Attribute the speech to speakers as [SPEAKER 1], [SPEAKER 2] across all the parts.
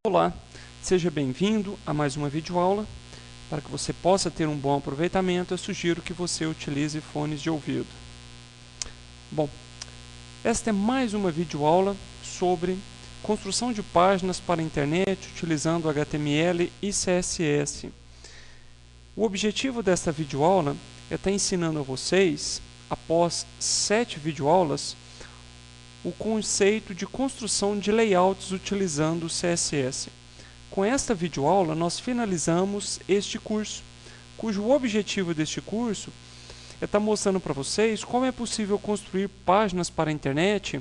[SPEAKER 1] Olá, seja bem-vindo a mais uma videoaula. Para que você possa ter um bom aproveitamento, eu sugiro que você utilize fones de ouvido. Bom, esta é mais uma videoaula sobre construção de páginas para a internet utilizando HTML e CSS. O objetivo desta videoaula é estar ensinando a vocês, após 7 videoaulas, o conceito de construção de layouts utilizando o CSS. Com esta videoaula, nós finalizamos este curso, cujo objetivo deste curso é estar mostrando para vocês como é possível construir páginas para a internet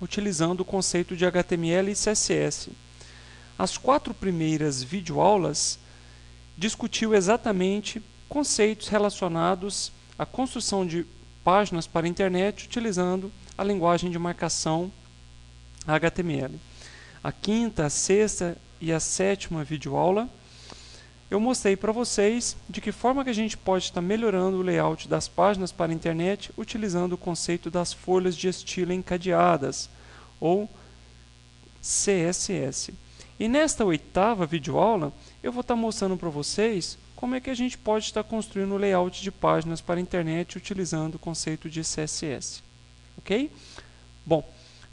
[SPEAKER 1] utilizando o conceito de HTML e CSS. As 4 primeiras videoaulas discutiu exatamente conceitos relacionados à construção de páginas para a internet utilizando a linguagem de marcação HTML. A quinta, a sexta e a sétima videoaula eu mostrei para vocês de que forma que a gente pode estar melhorando o layout das páginas para a internet utilizando o conceito das folhas de estilo encadeadas, ou CSS. E nesta oitava videoaula eu vou estar mostrando para vocês como é que a gente pode estar construindo o layout de páginas para a internet utilizando o conceito de CSS. Ok? Bom,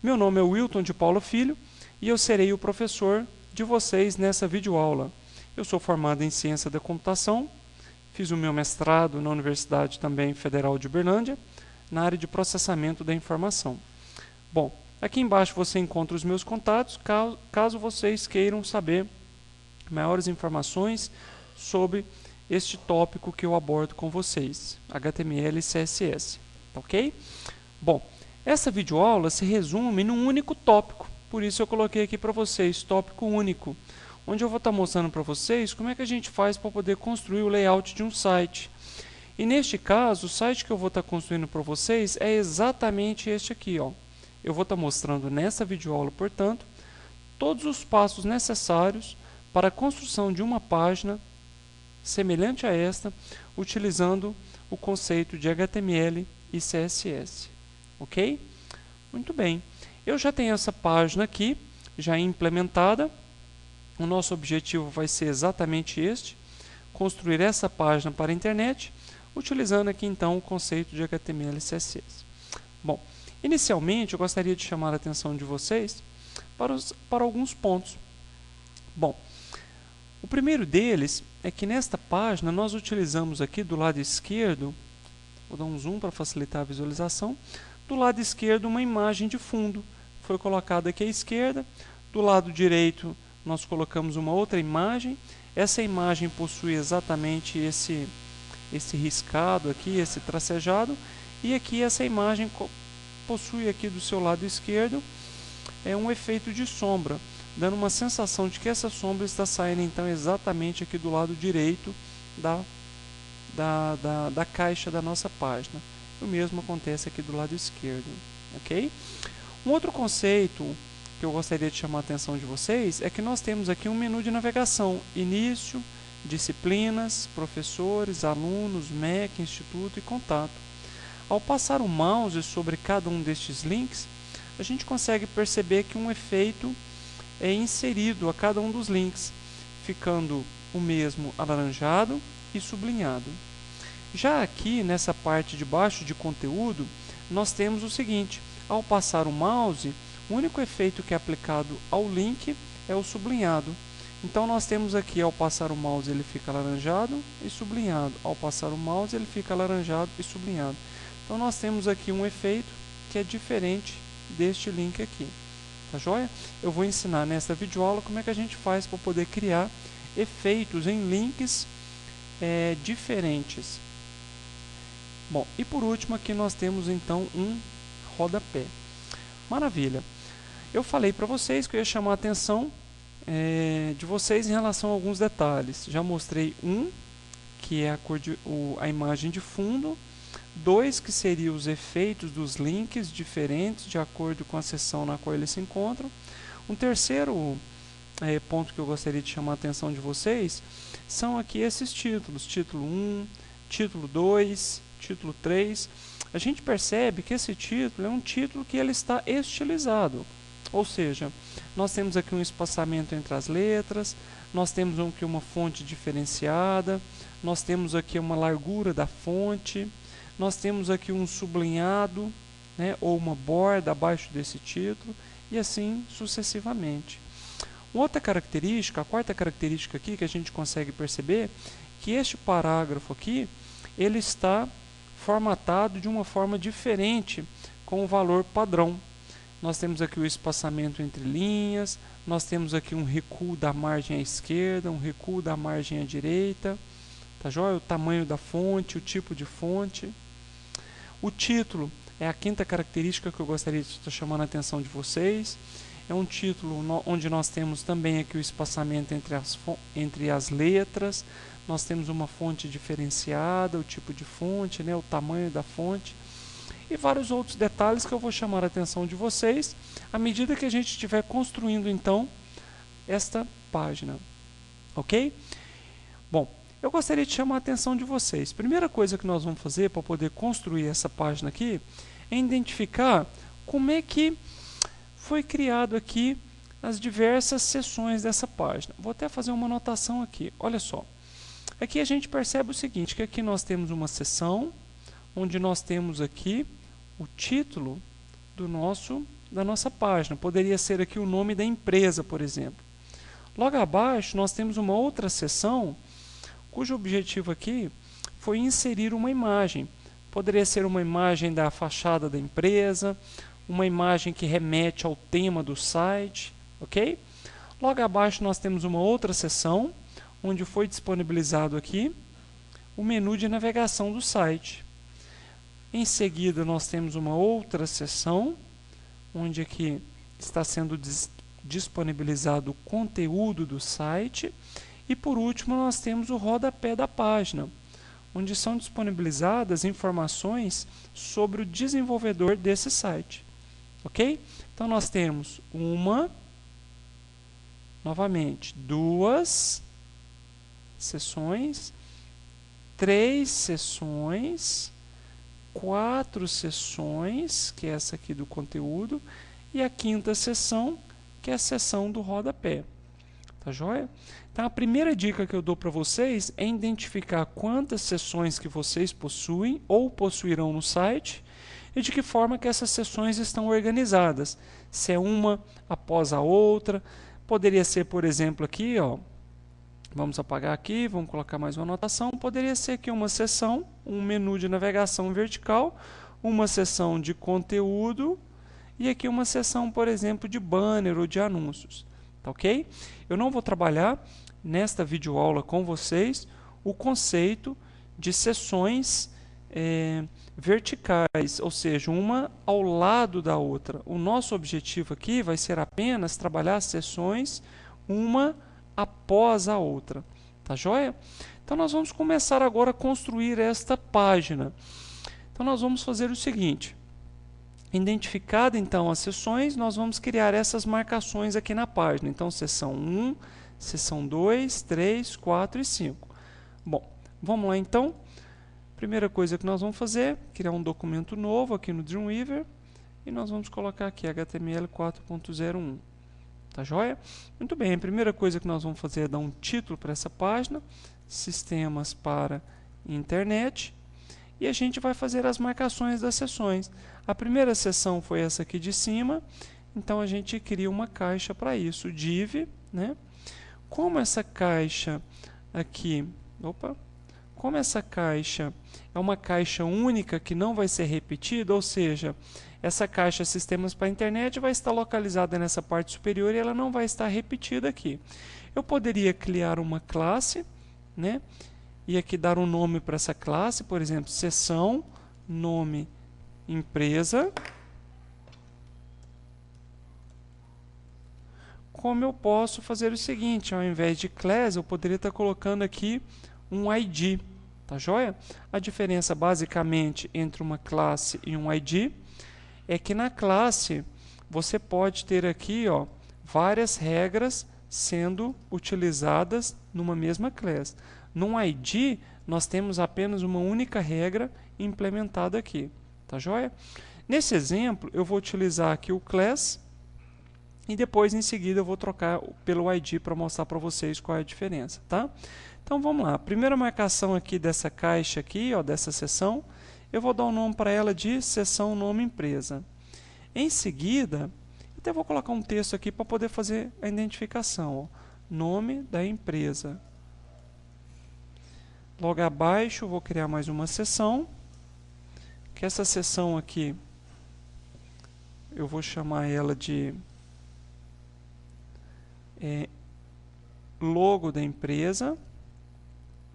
[SPEAKER 1] meu nome é Wilton de Paula Filho e eu serei o professor de vocês nessa videoaula. Eu sou formado em Ciência da Computação, fiz o meu mestrado na Universidade também Federal de Uberlândia, na área de Processamento da Informação. Bom, aqui embaixo você encontra os meus contatos, caso vocês queiram saber maiores informações sobre este tópico que eu abordo com vocês, HTML e CSS, ok? Bom, essa videoaula se resume num único tópico, por isso eu coloquei aqui para vocês, tópico único, onde eu vou estar mostrando para vocês como é que a gente faz para poder construir o layout de um site. E neste caso, o site que eu vou estar construindo para vocês é exatamente este aqui, ó. Eu vou estar mostrando nessa videoaula, portanto, todos os passos necessários para a construção de uma página semelhante a esta, utilizando o conceito de HTML e CSS. Ok? Muito bem. Eu já tenho essa página aqui, já implementada. O nosso objetivo vai ser exatamente este, construir essa página para a internet, utilizando aqui então o conceito de HTML e CSS. Bom, inicialmente eu gostaria de chamar a atenção de vocês para alguns pontos. Bom, o primeiro deles é que nesta página nós utilizamos aqui do lado esquerdo, vou dar um zoom para facilitar a visualização, do lado esquerdo uma imagem de fundo, foi colocada aqui à esquerda, do lado direito nós colocamos uma outra imagem, essa imagem possui exatamente esse riscado aqui, esse tracejado, e aqui essa imagem possui aqui do seu lado esquerdo um efeito de sombra, dando uma sensação de que essa sombra está saindo então exatamente aqui do lado direito da caixa da nossa página. O mesmo acontece aqui do lado esquerdo, ok? Um outro conceito que eu gostaria de chamar a atenção de vocês é que nós temos aqui um menu de navegação, início, disciplinas, professores, alunos, MEC, instituto e contato. Ao passar o mouse sobre cada um destes links, a gente consegue perceber que um efeito é inserido a cada um dos links, ficando o mesmo alaranjado e sublinhado. Já aqui nessa parte de baixo de conteúdo, nós temos o seguinte, ao passar o mouse, o único efeito que é aplicado ao link é o sublinhado. Então nós temos aqui, ao passar o mouse ele fica alaranjado e sublinhado. Ao passar o mouse ele fica alaranjado e sublinhado. Então nós temos aqui um efeito que é diferente deste link aqui. Tá joia? Eu vou ensinar nesta videoaula como é que a gente faz para poder criar efeitos em links diferentes. Bom, e por último aqui nós temos então um rodapé. Maravilha! Eu falei para vocês que eu ia chamar a atenção de vocês em relação a alguns detalhes. Já mostrei que é a imagem de fundo. 2, que seriam os efeitos dos links diferentes de acordo com a seção na qual eles se encontram. Um terceiro ponto que eu gostaria de chamar a atenção de vocês são aqui esses títulos. Título 1, título 2, título 3. A gente percebe que esse título é um título que ele está estilizado. Ou seja, nós temos aqui um espaçamento entre as letras, nós temos aqui uma fonte diferenciada, nós temos aqui uma largura da fonte, nós temos aqui um sublinhado, né, ou uma borda abaixo desse título, e assim sucessivamente. Outra característica, a quarta característica aqui que a gente consegue perceber, que este parágrafo aqui, ele está formatado de uma forma diferente com o valor padrão. Nós temos aqui o espaçamento entre linhas, nós temos aqui um recuo da margem à esquerda, um recuo da margem à direita, tá joia? O tamanho da fonte, o tipo de fonte. O título é a quinta característica que eu gostaria de estar chamando a atenção de vocês. É um título onde nós temos também aqui o espaçamento entre as letras, nós temos uma fonte diferenciada, o tipo de fonte, né, o tamanho da fonte, e vários outros detalhes que eu vou chamar a atenção de vocês à medida que a gente estiver construindo, então, esta página. Ok? Bom, eu gostaria de chamar a atenção de vocês. Primeira coisa que nós vamos fazer para poder construir essa página aqui é identificar como é que foi criado aqui as diversas seções dessa página. Vou até fazer uma anotação aqui. Olha só. Aqui a gente percebe o seguinte, que aqui nós temos uma seção, onde nós temos aqui o título da nossa página. Poderia ser aqui o nome da empresa, por exemplo. Logo abaixo nós temos uma outra seção, cujo objetivo aqui foi inserir uma imagem. Poderia ser uma imagem da fachada da empresa, uma imagem que remete ao tema do site, ok? Logo abaixo nós temos uma outra seção, onde foi disponibilizado aqui o menu de navegação do site. Em seguida nós temos uma outra seção, onde aqui está sendo disponibilizado o conteúdo do site. E por último nós temos o rodapé da página, onde são disponibilizadas informações sobre o desenvolvedor desse site. Ok? Então nós temos novamente, 2 seções, 3 seções, 4 seções, que é essa aqui do conteúdo, e a quinta seção, que é a seção do rodapé. Tá joia? Então a primeira dica que eu dou para vocês é identificar quantas seções que vocês possuem ou possuirão no site e de que forma que essas seções estão organizadas. Se é uma após a outra, poderia ser, por exemplo, aqui, ó, vamos apagar aqui, vamos colocar mais uma anotação, poderia ser aqui uma seção, um menu de navegação vertical, uma seção de conteúdo e aqui uma seção, por exemplo, de banner ou de anúncios. Tá ok? Eu não vou trabalhar nesta videoaula com vocês o conceito de seções verticais, ou seja, uma ao lado da outra. O nosso objetivo aqui vai ser apenas trabalhar as seções uma após a outra. Tá joia? Então nós vamos começar agora a construir esta página. Então nós vamos fazer o seguinte. Identificada então as seções, nós vamos criar essas marcações aqui na página. Então seção 1, seção 2, 3, 4 e 5. Bom, vamos lá então. Primeira coisa que nós vamos fazer, criar um documento novo aqui no Dreamweaver e nós vamos colocar aqui HTML 4.01. Tá joia? Muito bem, a primeira coisa que nós vamos fazer é dar um título para essa página, Sistemas para Internet, e a gente vai fazer as marcações das seções. A primeira seção foi essa aqui de cima, então a gente cria uma caixa para isso, div, né? Como essa caixa aqui, como essa caixa é uma caixa única que não vai ser repetida, ou seja, essa caixa Sistemas para a Internet vai estar localizada nessa parte superior e ela não vai estar repetida aqui. Eu poderia criar uma classe, né? E aqui dar um nome para essa classe, por exemplo, seção, nome, empresa. Como eu posso fazer o seguinte, ao invés de class, eu poderia estar colocando aqui um ID, tá joia? A diferença basicamente entre uma classe e um ID é que na classe você pode ter aqui, ó, várias regras sendo utilizadas numa mesma classe. Num ID, nós temos apenas uma única regra implementada aqui, tá joia? Nesse exemplo, eu vou utilizar aqui o class, E depois, em seguida, eu vou trocar pelo ID para mostrar para vocês qual é a diferença, tá? Então, vamos lá. A primeira marcação aqui dessa caixa aqui, ó, dessa seção, eu vou dar um nome para ela de seção nome empresa. Em seguida, até vou colocar um texto aqui para poder fazer a identificação, ó. Nome da empresa. Logo abaixo, vou criar mais uma seção, que essa seção aqui, eu vou chamar ela de logo da empresa.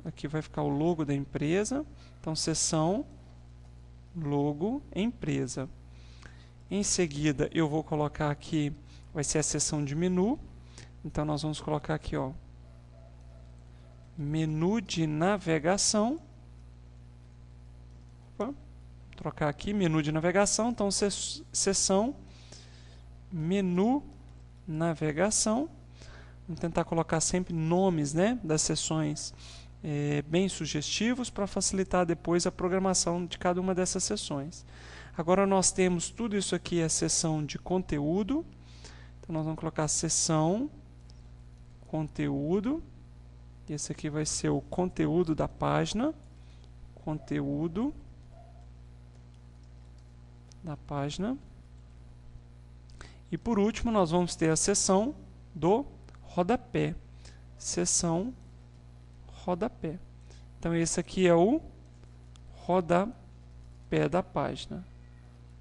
[SPEAKER 1] Aqui vai ficar o logo da empresa. Então, seção logo empresa. Em seguida, eu vou colocar aqui, vai ser a seção de menu. Então, nós vamos colocar aqui, ó, menu de navegação. Opa, trocar aqui, menu de navegação. Então, seção menu navegação. Vamos tentar colocar sempre nomes, né, das seções bem sugestivos para facilitar depois a programação de cada uma dessas seções. Agora nós temos tudo isso aqui, a seção de conteúdo. Então nós vamos colocar seção conteúdo. Esse aqui vai ser o conteúdo da página. Conteúdo da página. E por último nós vamos ter a seção do rodapé. Seção rodapé. Então esse aqui é o rodapé da página.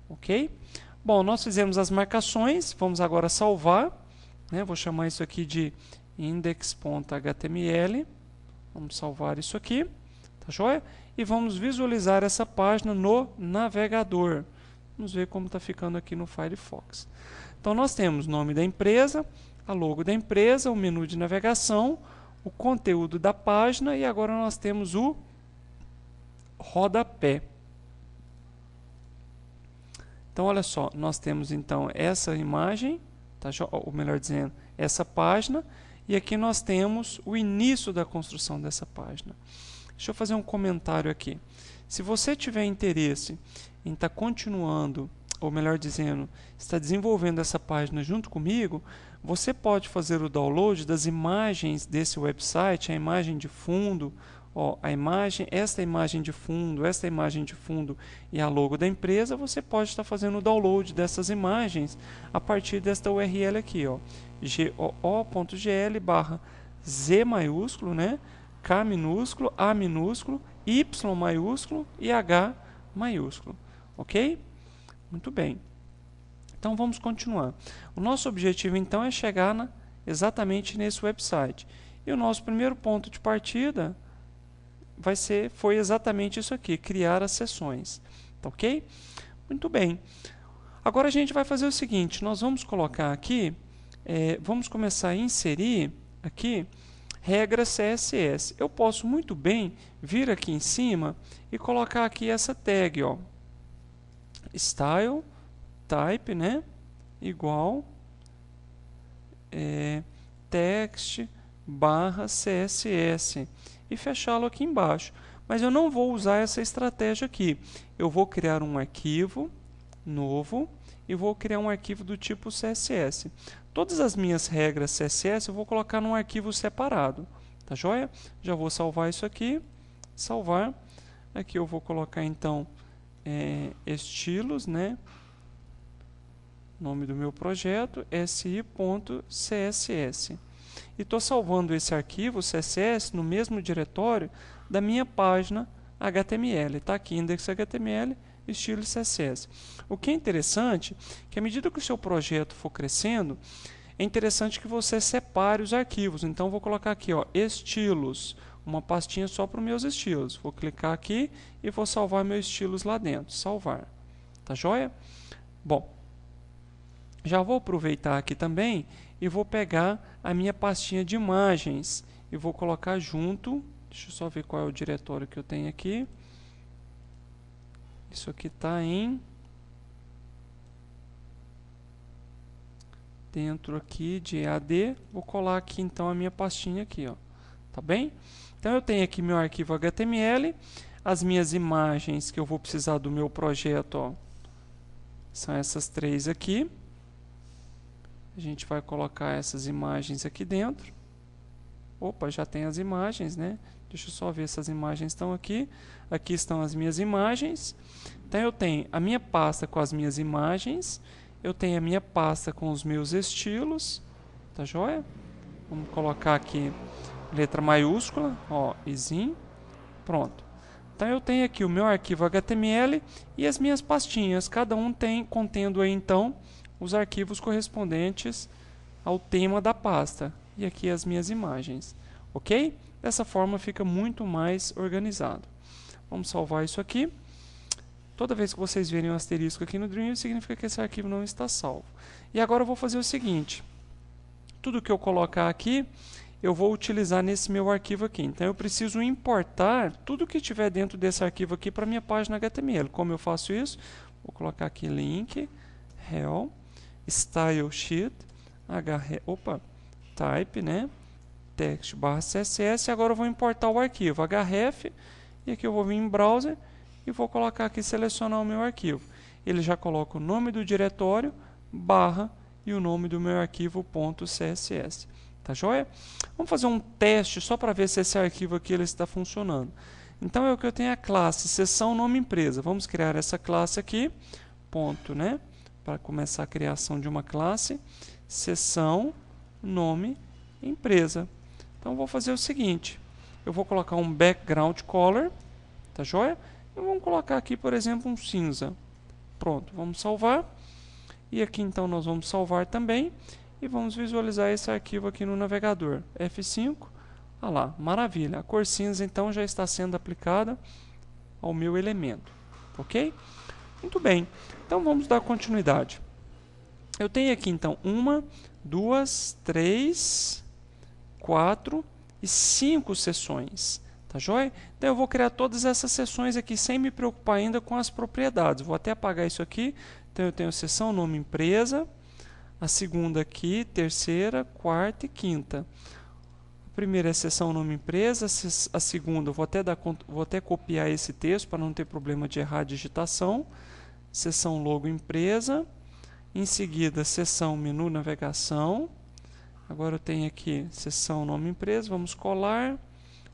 [SPEAKER 1] Ok? Bom, nós fizemos as marcações, vamos agora salvar, né? Vou chamar isso aqui de index.html. Vamos salvar isso aqui, tá joia? E vamos visualizar essa página no navegador. Vamos ver como está ficando aqui no Firefox. Então nós temos o nome da empresa, a logo da empresa, o menu de navegação, o conteúdo da página e agora nós temos o rodapé. Então, olha só, nós temos então essa imagem, tá? Ou melhor dizendo, essa página, e aqui nós temos o início da construção dessa página. Deixa eu fazer um comentário aqui. Se você tiver interesse em estar continuando, ou melhor dizendo, está desenvolvendo essa página junto comigo, você pode fazer o download das imagens desse website, a imagem de fundo, ó, esta imagem de fundo, esta imagem de fundo e a logo da empresa, você pode estar fazendo o download dessas imagens a partir desta URL aqui, ó, goo.gl/z maiúsculo, né, K minúsculo, A minúsculo, Y maiúsculo e H maiúsculo, ok? Muito bem. Então vamos continuar. O nosso objetivo então é chegar exatamente nesse website. E o nosso primeiro ponto de partida foi exatamente isso aqui, criar as seções. Tá ok? Muito bem. Agora a gente vai fazer o seguinte, nós vamos colocar aqui, vamos começar a inserir aqui regras CSS. Eu posso muito bem vir aqui em cima e colocar aqui essa tag, ó, style type, né, igual text /css e fechá-lo aqui embaixo. Mas eu não vou usar essa estratégia aqui. Eu vou criar um arquivo novo e vou criar um arquivo do tipo CSS. Todas as minhas regras CSS eu vou colocar num arquivo separado. Tá joia? Já vou salvar isso aqui. Salvar. Aqui eu vou colocar então estilos, né? Nome do meu projeto, si.css. E estou salvando esse arquivo CSS no mesmo diretório da minha página HTML. Está aqui, index.html, estilo CSS. O que é interessante, que à medida que o seu projeto for crescendo, é interessante que você separe os arquivos. Então, vou colocar aqui, ó, estilos, uma pastinha só para os meus estilos. Vou clicar aqui e vou salvar meus estilos lá dentro. Salvar. Tá joia? Bom, já vou aproveitar aqui também e vou pegar a minha pastinha de imagens e vou colocar junto. Deixa eu só ver qual é o diretório que eu tenho aqui. Isso aqui está dentro aqui de EAD. Vou colar aqui então a minha pastinha aqui, ó. Tá bem? Então eu tenho aqui meu arquivo HTML, as minhas imagens que eu vou precisar do meu projeto, ó, são essas três aqui. A gente vai colocar essas imagens aqui dentro. Opa, já tem as imagens, né? Deixa eu só ver se as imagens estão aqui. Aqui estão as minhas imagens. Então eu tenho a minha pasta com as minhas imagens. Eu tenho a minha pasta com os meus estilos. Tá joia? Vamos colocar aqui letra maiúscula, ó, izinho. Pronto. Então eu tenho aqui o meu arquivo HTML e as minhas pastinhas, cada um contendo aí então os arquivos correspondentes ao tema da pasta. E aqui as minhas imagens, ok? Dessa forma fica muito mais organizado. Vamos salvar isso aqui. Toda vez que vocês verem um asterisco aqui no Dreamweaver, significa que esse arquivo não está salvo. E agora eu vou fazer o seguinte. Tudo que eu colocar aqui, eu vou utilizar nesse meu arquivo aqui. Então eu preciso importar tudo que tiver dentro desse arquivo aqui para minha página HTML. Como eu faço isso? Vou colocar aqui link, rel, style sheet, type, né? Text barra CSS. Agora eu vou importar o arquivo href e aqui eu vou vir em browser e vou colocar aqui, selecionar o meu arquivo. Ele já coloca o nome do diretório, barra e o nome do meu arquivo .css. Tá joia? Vamos fazer um teste só para ver se esse arquivo aqui ele está funcionando. Então é o que eu tenho a classe seção nome empresa. Vamos criar essa classe aqui, ponto, né? Para começar a criação de uma classe, seção nome empresa. Então vou fazer o seguinte, eu vou colocar um background color, tá joia? E vamos colocar aqui, por exemplo, um cinza. Pronto, vamos salvar. E aqui então nós vamos salvar também. E vamos visualizar esse arquivo aqui no navegador. F5. Olha lá, maravilha. A cor cinza então já está sendo aplicada ao meu elemento. Ok? Muito bem. Então vamos dar continuidade. Eu tenho aqui então 1, 2, 3, 4 e 5 seções. Tá joia? Então eu vou criar todas essas seções aqui sem me preocupar ainda com as propriedades. Vou até apagar isso aqui. Então eu tenho seção nome empresa, a segunda aqui, terceira, quarta e quinta. A primeira é seção nome empresa, a segunda vou até copiar esse texto para não ter problema de errar a digitação. Seção logo empresa, em seguida seção menu navegação. Agora eu tenho aqui seção nome empresa, vamos colar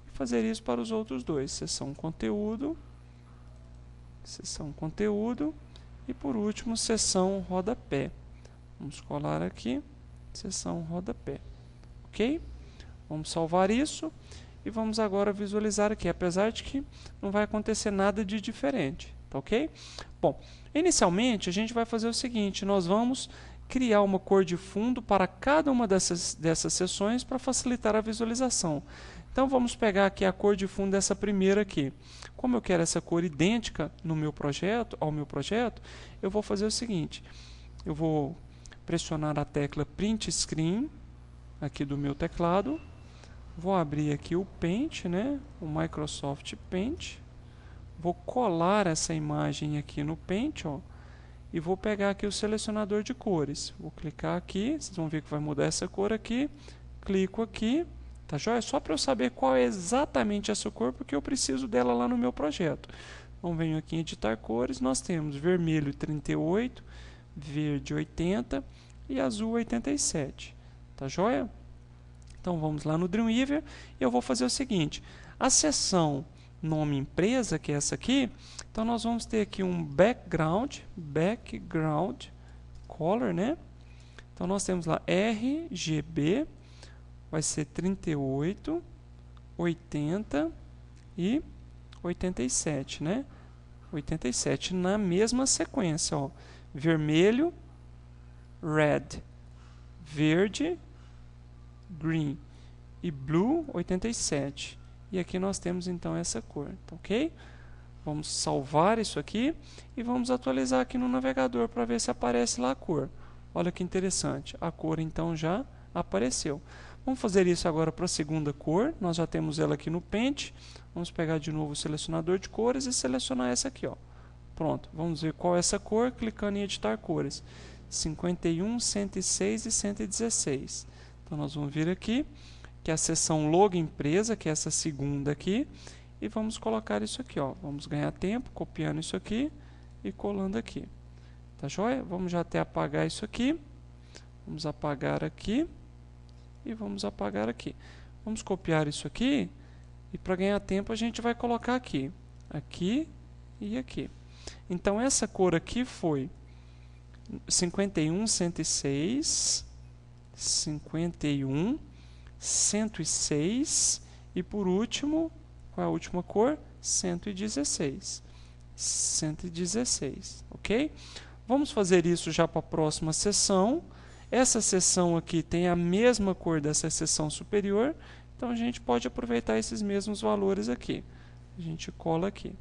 [SPEAKER 1] e fazer isso para os outros dois. Seção conteúdo e por último seção rodapé. Vamos colar aqui, seção rodapé. Ok? Vamos salvar isso e vamos agora visualizar aqui, apesar de que não vai acontecer nada de diferente. Tá ok? Bom, inicialmente a gente vai fazer o seguinte, nós vamos criar uma cor de fundo para cada uma dessas seções para facilitar a visualização. Então vamos pegar aqui a cor de fundo dessa primeira aqui. Como eu quero essa cor idêntica no meu projeto, eu vou fazer o seguinte, eu vou pressionar a tecla Print Screen aqui do meu teclado, vou abrir aqui o Paint, né, o Microsoft Paint, vou colar essa imagem aqui no Paint, ó, e vou pegar aqui o selecionador de cores, vou clicar aqui, vocês vão ver que vai mudar essa cor aqui, clico aqui, tá joia? Só para eu saber qual é exatamente essa cor, porque eu preciso dela lá no meu projeto. Então venho aqui em editar cores, nós temos vermelho 38, verde 80 e azul 87. Tá joia? Então vamos lá no Dreamweaver e eu vou fazer o seguinte, a seção nome empresa, que é essa aqui, então nós vamos ter aqui um background color, né? Então nós temos lá RGB, vai ser 38, 80 e 87, né? 87 na mesma sequência, ó. Vermelho, red, verde, green e blue 87. E aqui nós temos então essa cor, tá ok? Vamos salvar isso aqui e vamos atualizar aqui no navegador para ver se aparece lá a cor. Olha que interessante, a cor então já apareceu. Vamos fazer isso agora para a segunda cor, nós já temos ela aqui no Paint. Vamos pegar de novo o selecionador de cores e selecionar essa aqui, ó. Pronto, vamos ver qual é essa cor, clicando em editar cores. 51, 106 e 116. Então nós vamos vir aqui, que é a seção logo empresa, que é essa segunda aqui, e vamos colocar isso aqui, ó. Vamos ganhar tempo copiando isso aqui e colando aqui. Tá joia? Vamos já até apagar isso aqui. Vamos apagar aqui e vamos apagar aqui. Vamos copiar isso aqui e para ganhar tempo a gente vai colocar aqui, aqui e aqui. Então essa cor aqui foi 51, 106, 51, 106 e por último, qual é a última cor? 116. 116, ok? Vamos fazer isso já para a próxima seção. Essa seção aqui tem a mesma cor dessa seção superior, então a gente pode aproveitar esses mesmos valores aqui. A gente cola aqui,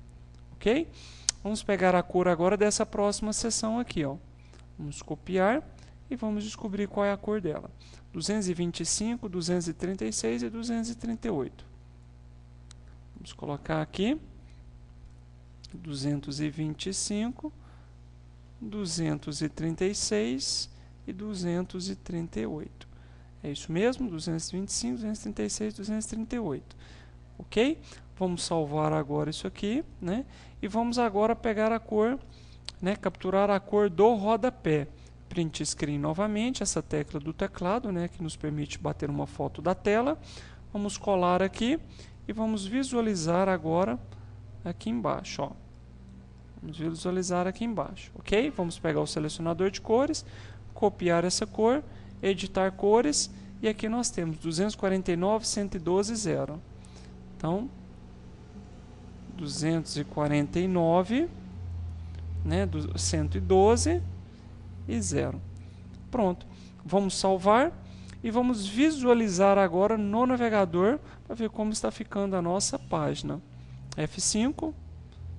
[SPEAKER 1] ok? Vamos pegar a cor agora dessa próxima seção aqui, ó. Vamos copiar e vamos descobrir qual é a cor dela. 225, 236 e 238. Vamos colocar aqui 225, 236 e 238. É isso mesmo, 225, 236, 238. Ok? Vamos salvar agora isso aqui, né? E vamos agora pegar a cor, né? Capturar a cor do rodapé. Print screen novamente, essa tecla do teclado, né? Que nos permite bater uma foto da tela. Vamos colar aqui e vamos visualizar agora aqui embaixo, ó. Vamos visualizar aqui embaixo, ok? Vamos pegar o selecionador de cores, copiar essa cor, editar cores, e aqui nós temos 249, 112 e 0. Então, 249, né, 112 e 0. Pronto. Vamos salvar e vamos visualizar agora no navegador para ver como está ficando a nossa página. F5.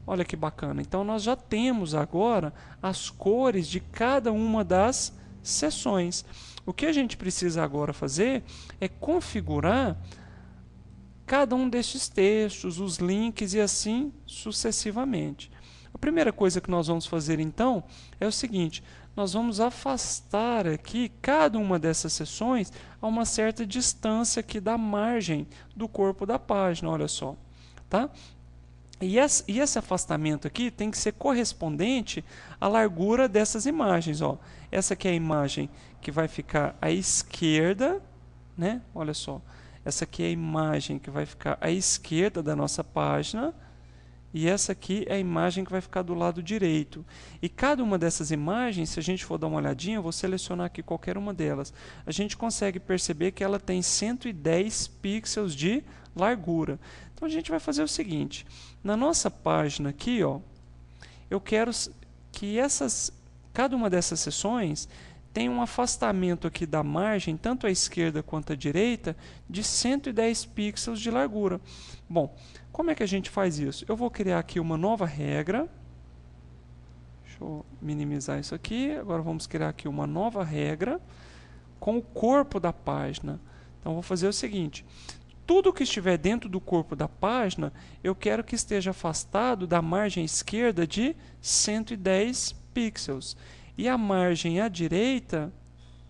[SPEAKER 1] Olha que bacana. Então, nós já temos agora as cores de cada uma das seções. O que a gente precisa agora fazer é configurar cada um destes textos, os links e assim sucessivamente. A primeira coisa que nós vamos fazer, então, é o seguinte. Nós vamos afastar aqui cada uma dessas seções a uma certa distância aqui da margem do corpo da página. Olha só. Tá? E esse afastamento aqui tem que ser correspondente à largura dessas imagens. Ó. Essa aqui é a imagem que vai ficar à esquerda, né? Olha só. Essa aqui é a imagem que vai ficar à esquerda da nossa página. E essa aqui é a imagem que vai ficar do lado direito. E cada uma dessas imagens, se a gente for dar uma olhadinha, eu vou selecionar aqui qualquer uma delas. A gente consegue perceber que ela tem 110 pixels de largura. Então a gente vai fazer o seguinte. Na nossa página aqui, ó, eu quero que cada uma dessas seções tenha um afastamento aqui da margem, tanto à esquerda quanto à direita, de 110 pixels de largura. Bom, como é que a gente faz isso? Eu vou criar aqui uma nova regra. Deixa eu minimizar isso aqui. Agora vamos criar aqui uma nova regra com o corpo da página. Então, vou fazer o seguinte. Tudo que estiver dentro do corpo da página, eu quero que esteja afastado da margem esquerda de 110 pixels. E a margem à direita,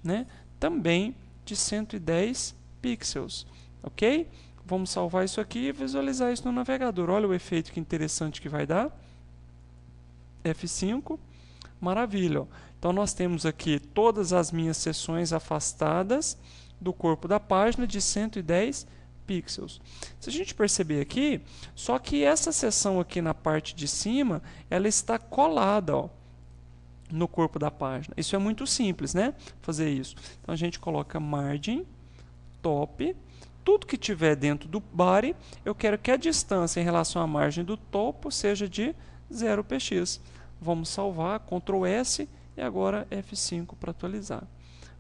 [SPEAKER 1] né, também de 110 pixels. Ok? Vamos salvar isso aqui e visualizar isso no navegador. Olha o efeito que interessante que vai dar. F5. Maravilha. Ó. Então, nós temos aqui todas as minhas seções afastadas do corpo da página de 110 pixels. Se a gente perceber aqui, só que essa seção aqui na parte de cima, ela está colada, ó, no corpo da página. Isso é muito simples, né? Fazer isso. Então, a gente coloca margem, top. Tudo que tiver dentro do body, eu quero que a distância em relação à margem do topo seja de 0px. Vamos salvar, Ctrl S e agora F5 para atualizar.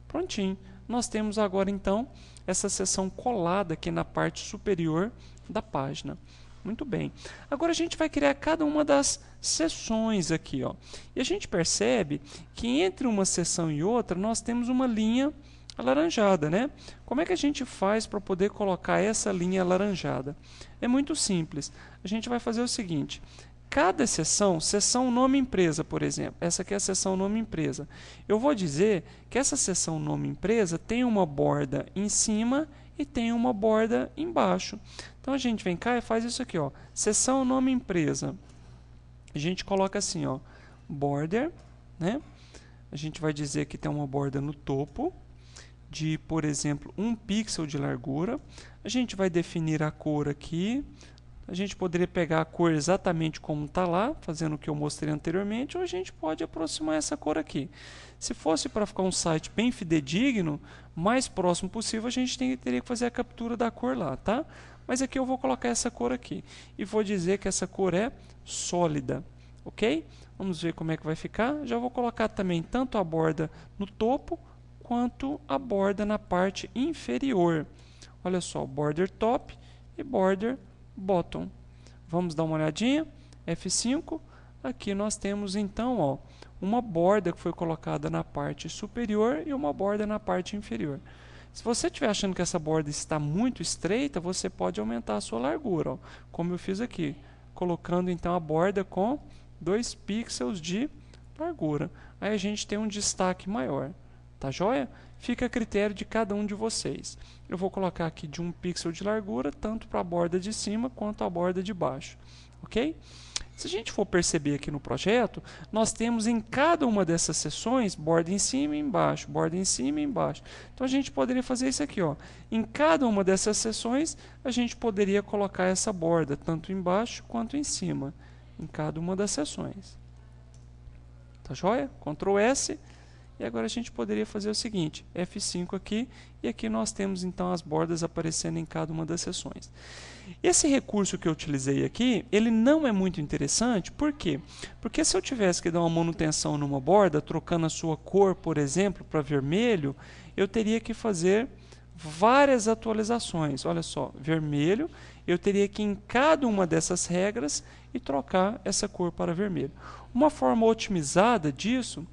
[SPEAKER 1] Prontinho. Nós temos agora, então, essa seção colada aqui na parte superior da página. Muito bem. Agora a gente vai criar cada uma das seções aqui, ó. E a gente percebe que entre uma seção e outra nós temos uma linha alaranjada, né? Como é que a gente faz para poder colocar essa linha alaranjada? É muito simples. A gente vai fazer o seguinte. Cada seção nome empresa, por exemplo. Essa aqui é a seção nome empresa. Eu vou dizer que essa seção nome empresa tem uma borda em cima e tem uma borda embaixo. Então a gente vem cá e faz isso aqui, ó. Seção nome empresa. A gente coloca assim, ó, border, né? A gente vai dizer que tem uma borda no topo de, por exemplo, 1 pixel de largura. A gente vai definir a cor aqui. A gente poderia pegar a cor exatamente como está lá, fazendo o que eu mostrei anteriormente, ou a gente pode aproximar essa cor aqui. Se fosse para ficar um site bem fidedigno, mais próximo possível, a gente teria que fazer a captura da cor lá, tá? Mas aqui eu vou colocar essa cor aqui. E vou dizer que essa cor é sólida, ok? Vamos ver como é que vai ficar. Já vou colocar também tanto a borda no topo, quanto a borda na parte inferior. Olha só, border top e border bottom. Vamos dar uma olhadinha. F5. Aqui nós temos então, ó, uma borda que foi colocada na parte superior e uma borda na parte inferior. Se você estiver achando que essa borda está muito estreita, você pode aumentar a sua largura, ó, como eu fiz aqui, colocando então a borda com 2 pixels de largura. Aí a gente tem um destaque maior. Tá joia? Fica a critério de cada um de vocês. Eu vou colocar aqui de 1 pixel de largura, tanto para a borda de cima quanto a borda de baixo. Ok? Se a gente for perceber aqui no projeto, nós temos em cada uma dessas seções borda em cima e embaixo, borda em cima e embaixo. Então a gente poderia fazer isso aqui, ó. Em cada uma dessas seções, a gente poderia colocar essa borda, tanto embaixo quanto em cima, em cada uma das seções. Tá joia? Ctrl S. E agora a gente poderia fazer o seguinte, F5 aqui, e aqui nós temos então as bordas aparecendo em cada uma das seções. Esse recurso que eu utilizei aqui, ele não é muito interessante, por quê? Porque se eu tivesse que dar uma manutenção numa borda, trocando a sua cor, por exemplo, para vermelho, eu teria que fazer várias atualizações. Olha só, vermelho, eu teria que ir em cada uma dessas regras e trocar essa cor para vermelho. Uma forma otimizada disso,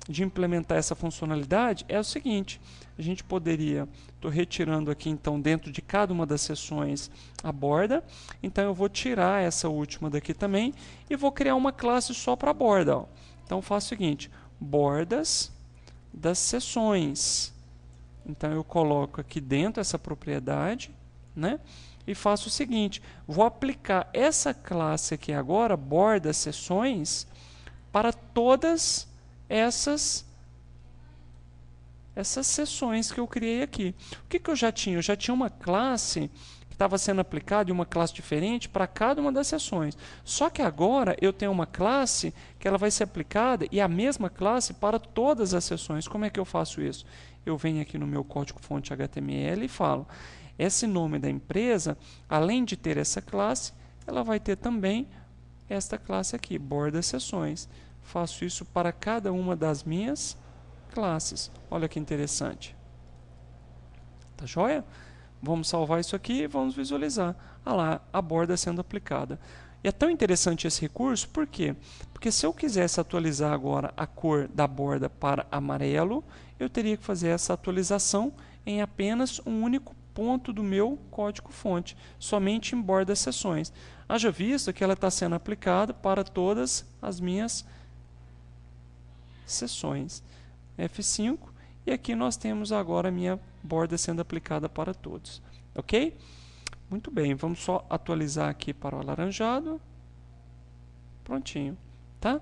[SPEAKER 1] de implementar essa funcionalidade, é o seguinte, a gente poderia, estou retirando aqui então dentro de cada uma das seções a borda, então eu vou tirar essa última daqui também e vou criar uma classe só para a borda. Ó. Então eu faço o seguinte, bordas das seções. Então eu coloco aqui dentro essa propriedade, né? E faço o seguinte, vou aplicar essa classe aqui agora, bordas seções, para todas essas seções que eu criei aqui. O que eu já tinha? Eu já tinha uma classe que estava sendo aplicada e uma classe diferente para cada uma das seções. Só que agora eu tenho uma classe que ela vai ser aplicada e a mesma classe para todas as seções. Como é que eu faço isso? Eu venho aqui no meu código-fonte HTML e falo, esse nome da empresa, além de ter essa classe, ela vai ter também esta classe aqui, bordas seções. Faço isso para cada uma das minhas classes. Olha que interessante. Tá joia? Vamos salvar isso aqui e vamos visualizar. Ah lá, a borda sendo aplicada. E é tão interessante esse recurso, por quê? Porque se eu quisesse atualizar agora a cor da borda para amarelo, eu teria que fazer essa atualização em apenas um único ponto do meu código-fonte, somente em bordas seções. Haja visto que ela está sendo aplicada para todas as minhas seções. F5, e aqui nós temos agora a minha borda sendo aplicada para todos. Ok? Muito bem, vamos só atualizar aqui para o alaranjado. Prontinho. Tá?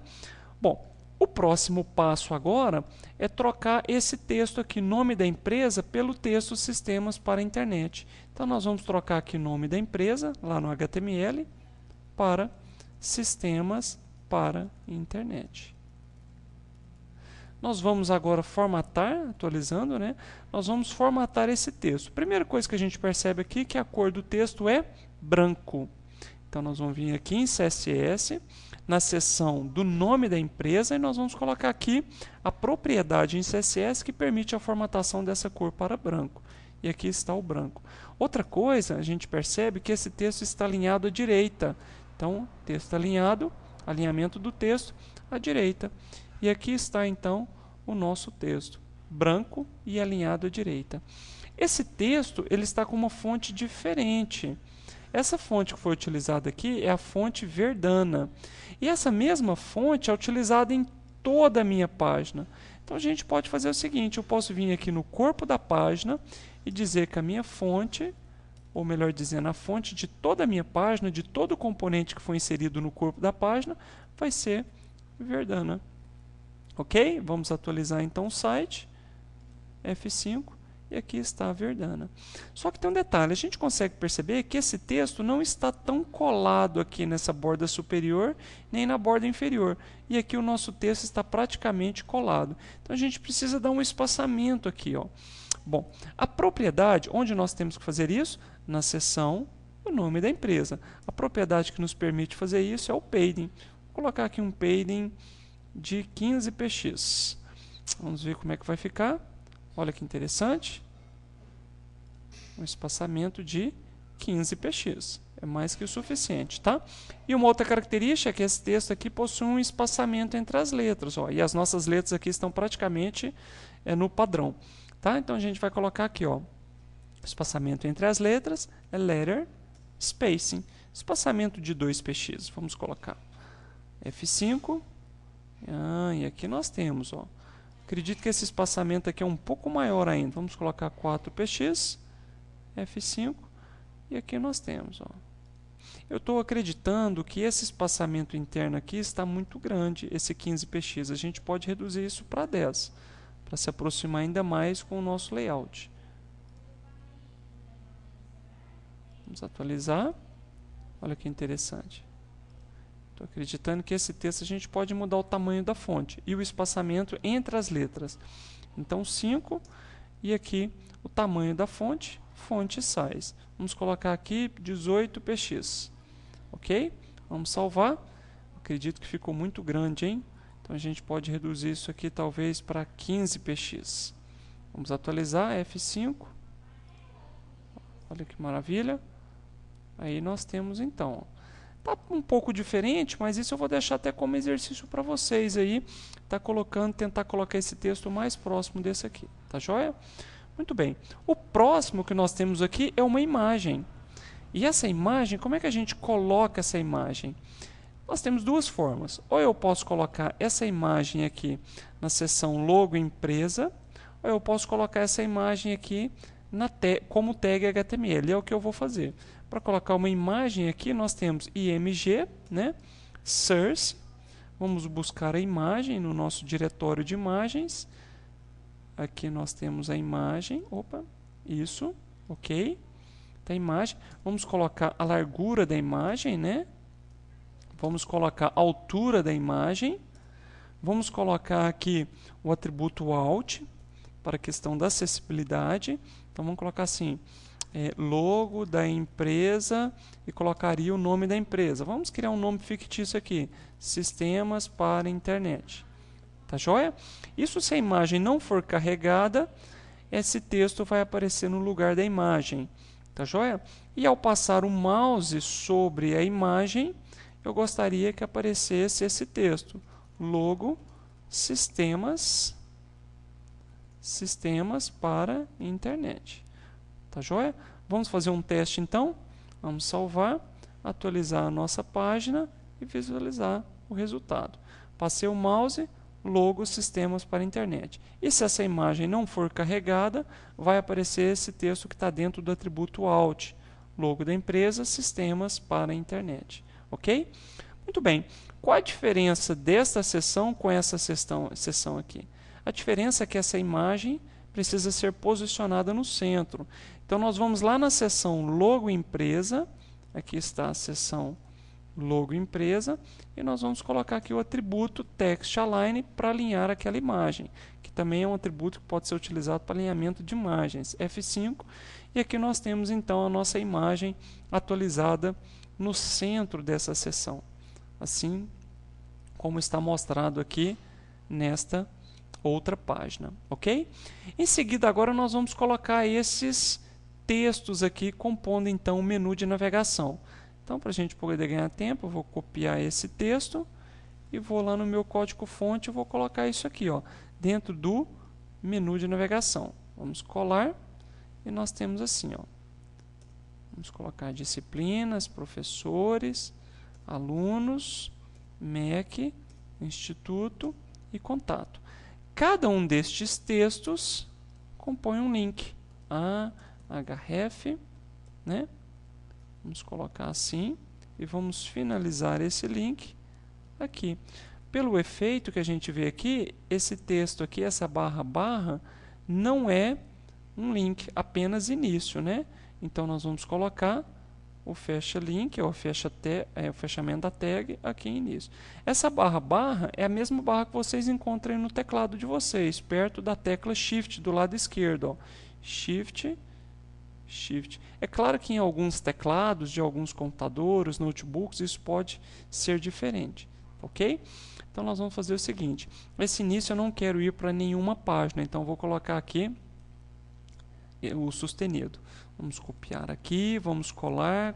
[SPEAKER 1] Bom, o próximo passo agora é trocar esse texto aqui, nome da empresa, pelo texto sistemas para a internet. Então nós vamos trocar aqui nome da empresa, lá no HTML, para sistemas para a internet. Nós vamos agora formatar, atualizando, né? Nós vamos formatar esse texto. Primeira coisa que a gente percebe aqui é que a cor do texto é branco. Então nós vamos vir aqui em CSS, na seção do nome da empresa, e nós vamos colocar aqui a propriedade em CSS que permite a formatação dessa cor para branco. E aqui está o branco. Outra coisa, a gente percebe que esse texto está alinhado à direita. Então, texto alinhado, alinhamento do texto à direita. E aqui está então o nosso texto, branco e alinhado à direita. Esse texto ele está com uma fonte diferente. Essa fonte que foi utilizada aqui é a fonte Verdana. E essa mesma fonte é utilizada em toda a minha página. Então a gente pode fazer o seguinte, eu posso vir aqui no corpo da página e dizer que a minha fonte, ou melhor dizendo, a fonte de toda a minha página, de todo o componente que foi inserido no corpo da página, vai ser Verdana. Ok? Vamos atualizar então o site. F5. e aqui está a Verdana. Só que tem um detalhe, a gente consegue perceber que esse texto não está tão colado aqui nessa borda superior, nem na borda inferior. E aqui o nosso texto está praticamente colado. Então a gente precisa dar um espaçamento aqui, ó. Bom, a propriedade, onde nós temos que fazer isso? Na seção o nome da empresa. A propriedade que nos permite fazer isso é o padding. Vou colocar aqui um padding de 15 px. Vamos ver como é que vai ficar. Olha que interessante. Um espaçamento de 15 px. É mais que o suficiente, tá? E uma outra característica é que esse texto aqui possui um espaçamento entre as letras. Ó, e as nossas letras aqui estão praticamente no padrão. Tá? Então a gente vai colocar aqui, ó, espaçamento entre as letras é letter spacing. Espaçamento de 2 px. Vamos colocar F5. E aqui nós temos, ó. Acredito que esse espaçamento aqui é um pouco maior ainda. Vamos colocar 4 px, F5, e aqui nós temos, ó. Eu estou acreditando que esse espaçamento interno aqui está muito grande, esse 15 px. A gente pode reduzir isso para 10, para se aproximar ainda mais com o nosso layout. Vamos atualizar. Olha que interessante. Estou acreditando que esse texto a gente pode mudar o tamanho da fonte e o espaçamento entre as letras. Então 5 e aqui o tamanho da fonte, fonte size. Vamos colocar aqui 18 px. Ok? Vamos salvar. Acredito que ficou muito grande, hein? Então a gente pode reduzir isso aqui talvez para 15 px. Vamos atualizar, F5. Olha que maravilha. Aí nós temos então, tá um pouco diferente, mas isso eu vou deixar até como exercício para vocês aí, tentar colocar esse texto mais próximo desse aqui, tá joia? Muito bem. O próximo que nós temos aqui é uma imagem. E essa imagem, como é que a gente coloca essa imagem? Nós temos duas formas. Ou eu posso colocar essa imagem aqui na seção logo empresa, ou eu posso colocar essa imagem aqui como tag HTML. É o que eu vou fazer. Para colocar uma imagem aqui, nós temos img, né? Source. Vamos buscar a imagem no nosso diretório de imagens. Aqui nós temos a imagem. Opa, isso, ok. Tá a imagem. Vamos colocar a largura da imagem, né? Vamos colocar a altura da imagem. Vamos colocar aqui o atributo alt para a questão da acessibilidade. Então vamos colocar assim, logo da empresa, e colocaria o nome da empresa. Vamos criar um nome fictício aqui, Sistemas para Internet. Tá joia? Isso, se a imagem não for carregada, esse texto vai aparecer no lugar da imagem. Tá joia? E ao passar o mouse sobre a imagem, eu gostaria que aparecesse esse texto, logo Sistemas para Internet. Tá joia? Vamos fazer um teste então. Vamos salvar, atualizar a nossa página e visualizar o resultado. Passei o mouse, logo Sistemas para Internet. E se essa imagem não for carregada, vai aparecer esse texto que está dentro do atributo alt, logo da empresa, Sistemas para Internet. Ok? Muito bem. Qual a diferença desta seção com essa seção aqui? A diferença é que essa imagem precisa ser posicionada no centro. Então, nós vamos lá na seção Logo Empresa. Aqui está a seção Logo Empresa. E nós vamos colocar aqui o atributo Text Align para alinhar aquela imagem, que também é um atributo que pode ser utilizado para alinhamento de imagens. F5. E aqui nós temos, então, a nossa imagem atualizada no centro dessa seção. Assim como está mostrado aqui nesta outra página, ok? Em seguida, agora nós vamos colocar esses textos aqui compondo então o menu de navegação. Então, para a gente poder ganhar tempo, eu vou copiar esse texto e vou lá no meu código-fonte e vou colocar isso aqui, ó, dentro do menu de navegação. Vamos colar e nós temos assim, ó. Vamos colocar disciplinas, professores, alunos, MEC, instituto e contato. Cada um destes textos compõe um link. href, né? Vamos colocar assim e vamos finalizar esse link aqui. Pelo efeito que a gente vê aqui, esse texto aqui, essa barra, não é um link, apenas início, né? Então, nós vamos colocar o fecha link, ou o fechamento da tag aqui em início. Essa barra é a mesma barra que vocês encontram no teclado de vocês, perto da tecla Shift do lado esquerdo. Ó. Shift. É claro que em alguns teclados de alguns computadores, notebooks, isso pode ser diferente, ok? Então, nós vamos fazer o seguinte. Esse início eu não quero ir para nenhuma página, então vou colocar aqui o sustenido. Vamos copiar aqui, vamos colar,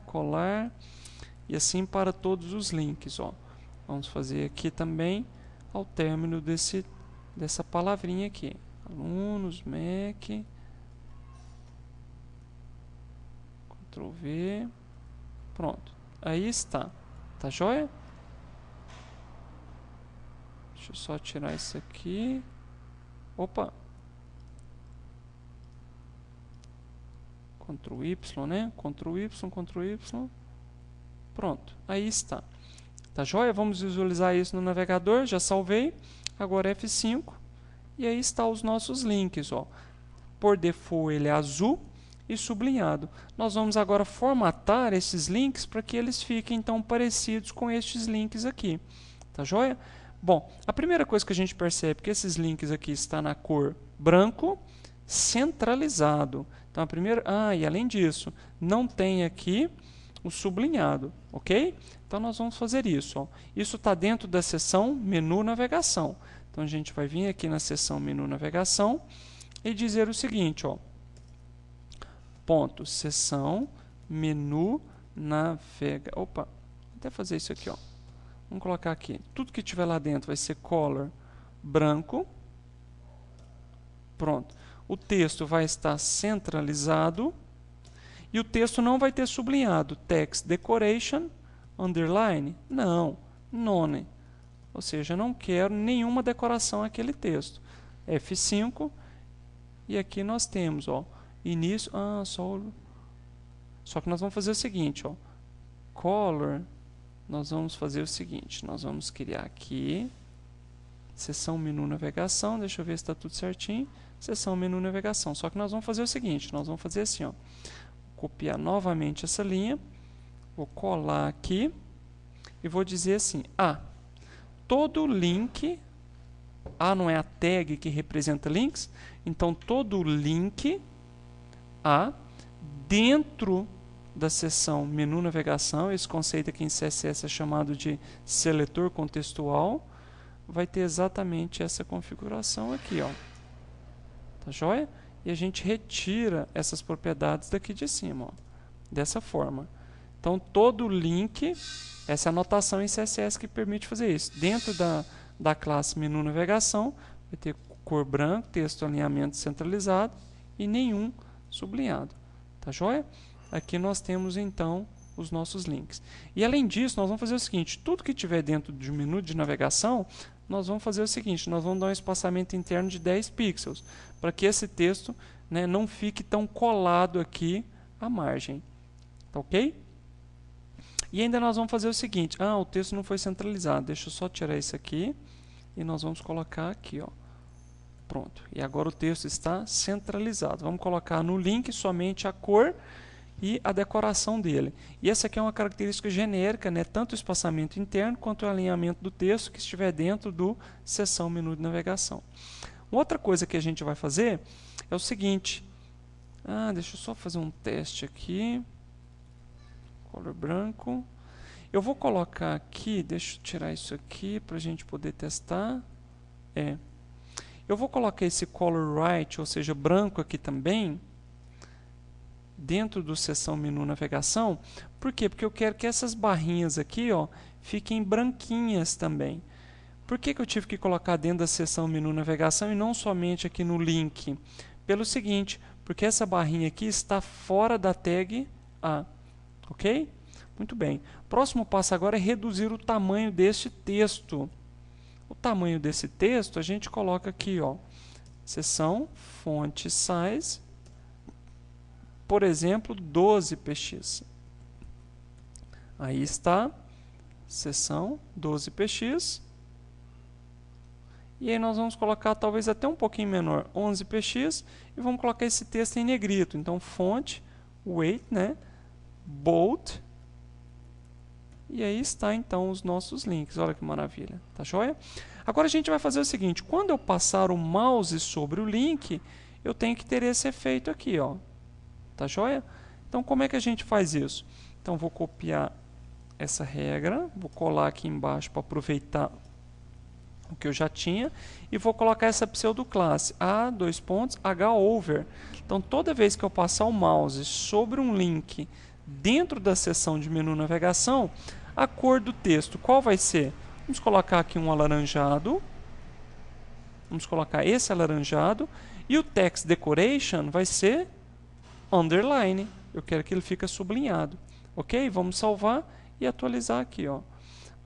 [SPEAKER 1] e assim para todos os links. Ó. Vamos fazer aqui também ao término dessa palavrinha aqui. Alunos, Mac, Ctrl V, pronto. Aí está. Tá joia? Deixa eu só tirar isso aqui. Opa! Ctrl Y, né? Ctrl Y. Pronto, aí está. Tá joia? Vamos visualizar isso no navegador. Já salvei. Agora F5. E aí estão os nossos links. Ó. Por default ele é azul e sublinhado. Nós vamos agora formatar esses links para que eles fiquem então parecidos com estes links aqui. Tá joia? Bom, a primeira coisa que a gente percebe é que esses links aqui estão na cor branco centralizado. Então, a primeira... e além disso, não tem aqui o sublinhado, ok? Então, nós vamos fazer isso. Ó. Isso está dentro da seção Menu Navegação. Então, a gente vai vir aqui na seção Menu Navegação e dizer o seguinte, ó, ponto, seção Menu Navega... Opa, vou até fazer isso aqui, ó. Vamos colocar aqui. Tudo que tiver lá dentro vai ser color branco. Pronto. O texto vai estar centralizado e o texto não vai ter sublinhado. Text Decoration, underline, não, none. Ou seja, não quero nenhuma decoração àquele texto. F5 e aqui nós temos, ó, início, só que nós vamos fazer o seguinte, ó, color, nós vamos fazer o seguinte, nós vamos criar aqui, seção Menu Navegação, deixa eu ver se está tudo certinho. Seção Menu Navegação. Só que nós vamos fazer o seguinte, nós vamos fazer assim, ó, copiar novamente essa linha, vou colar aqui e vou dizer assim, todo link, não é a tag que representa links, então todo link dentro da seção Menu Navegação, esse conceito aqui em CSS é chamado de seletor contextual, vai ter exatamente essa configuração aqui, ó. Tá joia? E a gente retira essas propriedades daqui de cima, ó, dessa forma. Então, todo link, essa é a anotação em CSS que permite fazer isso. Dentro da classe Menu Navegação, vai ter cor branca, texto alinhamento centralizado e nenhum sublinhado. Tá joia? Aqui nós temos, então, os nossos links. E, além disso, nós vamos fazer o seguinte, tudo que tiver dentro do menu de navegação, nós vamos fazer o seguinte, nós vamos dar um espaçamento interno de 10 pixels, para que esse texto, né, não fique tão colado aqui à margem. Tá ok? E ainda nós vamos fazer o seguinte, o texto não foi centralizado, deixa eu só tirar isso aqui, e nós vamos colocar aqui, ó. Pronto, e agora o texto está centralizado. Vamos colocar no link somente a cor e a decoração dele. E essa aqui é uma característica genérica, né? Tanto o espaçamento interno quanto o alinhamento do texto que estiver dentro do seção Menu de Navegação. Outra coisa que a gente vai fazer é o seguinte. Deixa eu só fazer um teste aqui. Color branco. Eu vou colocar aqui, deixa eu tirar isso aqui para a gente poder testar. Eu vou colocar esse color right, ou seja, branco aqui também, dentro do seção Menu Navegação. Por quê? Porque eu quero que essas barrinhas aqui, ó, fiquem branquinhas também. Por que eu tive que colocar dentro da seção Menu Navegação e não somente aqui no link? Pelo seguinte, porque essa barrinha aqui está fora da tag A. Ok? Muito bem. Próximo passo agora é reduzir o tamanho deste texto. O tamanho desse texto a gente coloca aqui, ó, seção Font Size, por exemplo, 12px. Aí está, seção 12px. E aí nós vamos colocar talvez até um pouquinho menor, 11px, e vamos colocar esse texto em negrito. Então, fonte, weight, né? Bold. E aí está então os nossos links. Olha que maravilha, tá joia? Agora a gente vai fazer o seguinte, quando eu passar o mouse sobre o link, eu tenho que ter esse efeito aqui, ó. Tá joia? Então, como é que a gente faz isso? Então, vou copiar essa regra, vou colar aqui embaixo para aproveitar o que eu já tinha, e vou colocar essa pseudoclasse A:\Hover. Então, toda vez que eu passar o mouse sobre um link dentro da seção de menu navegação, a cor do texto, qual vai ser? Vamos colocar aqui um alaranjado, vamos colocar esse alaranjado, e o text decoration vai ser underline, eu quero que ele fique sublinhado, ok? Vamos salvar e atualizar aqui, ó.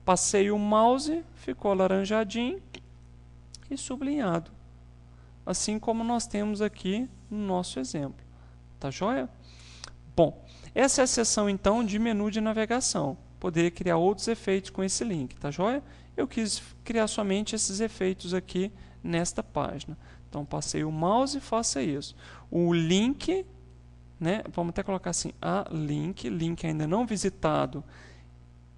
[SPEAKER 1] Passei o mouse, ficou alaranjadinho e sublinhado. Assim como nós temos aqui no nosso exemplo. Tá joia? Bom, essa é a seção então de menu de navegação. Poderia criar outros efeitos com esse link, tá joia? Eu quis criar somente esses efeitos aqui nesta página. Então, passei o mouse e faça isso. O link, né? Vamos até colocar assim, link ainda não visitado.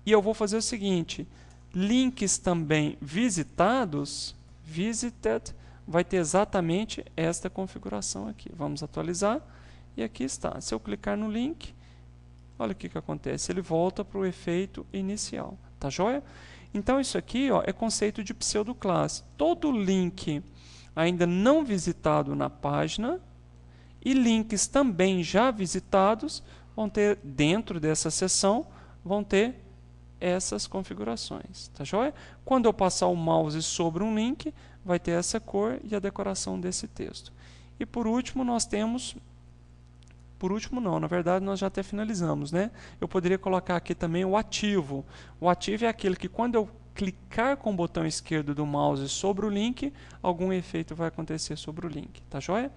[SPEAKER 1] E eu vou fazer o seguinte, links também visitados, visited, vai ter exatamente esta configuração aqui. Vamos atualizar e aqui está. Se eu clicar no link, olha o que acontece, ele volta para o efeito inicial. Tá joia? Então isso aqui, ó, é conceito de pseudoclasse. Todo link ainda não visitado na página e links também já visitados vão ter, dentro dessa seção, vão ter essas configurações, tá joia? Quando eu passar o mouse sobre um link, vai ter essa cor e a decoração desse texto. E por último, nós temos... Por último não, na verdade nós já até finalizamos, né? Eu poderia colocar aqui também o ativo. O ativo é aquele que quando eu clicar com o botão esquerdo do mouse sobre o link, algum efeito vai acontecer sobre o link, tá joia?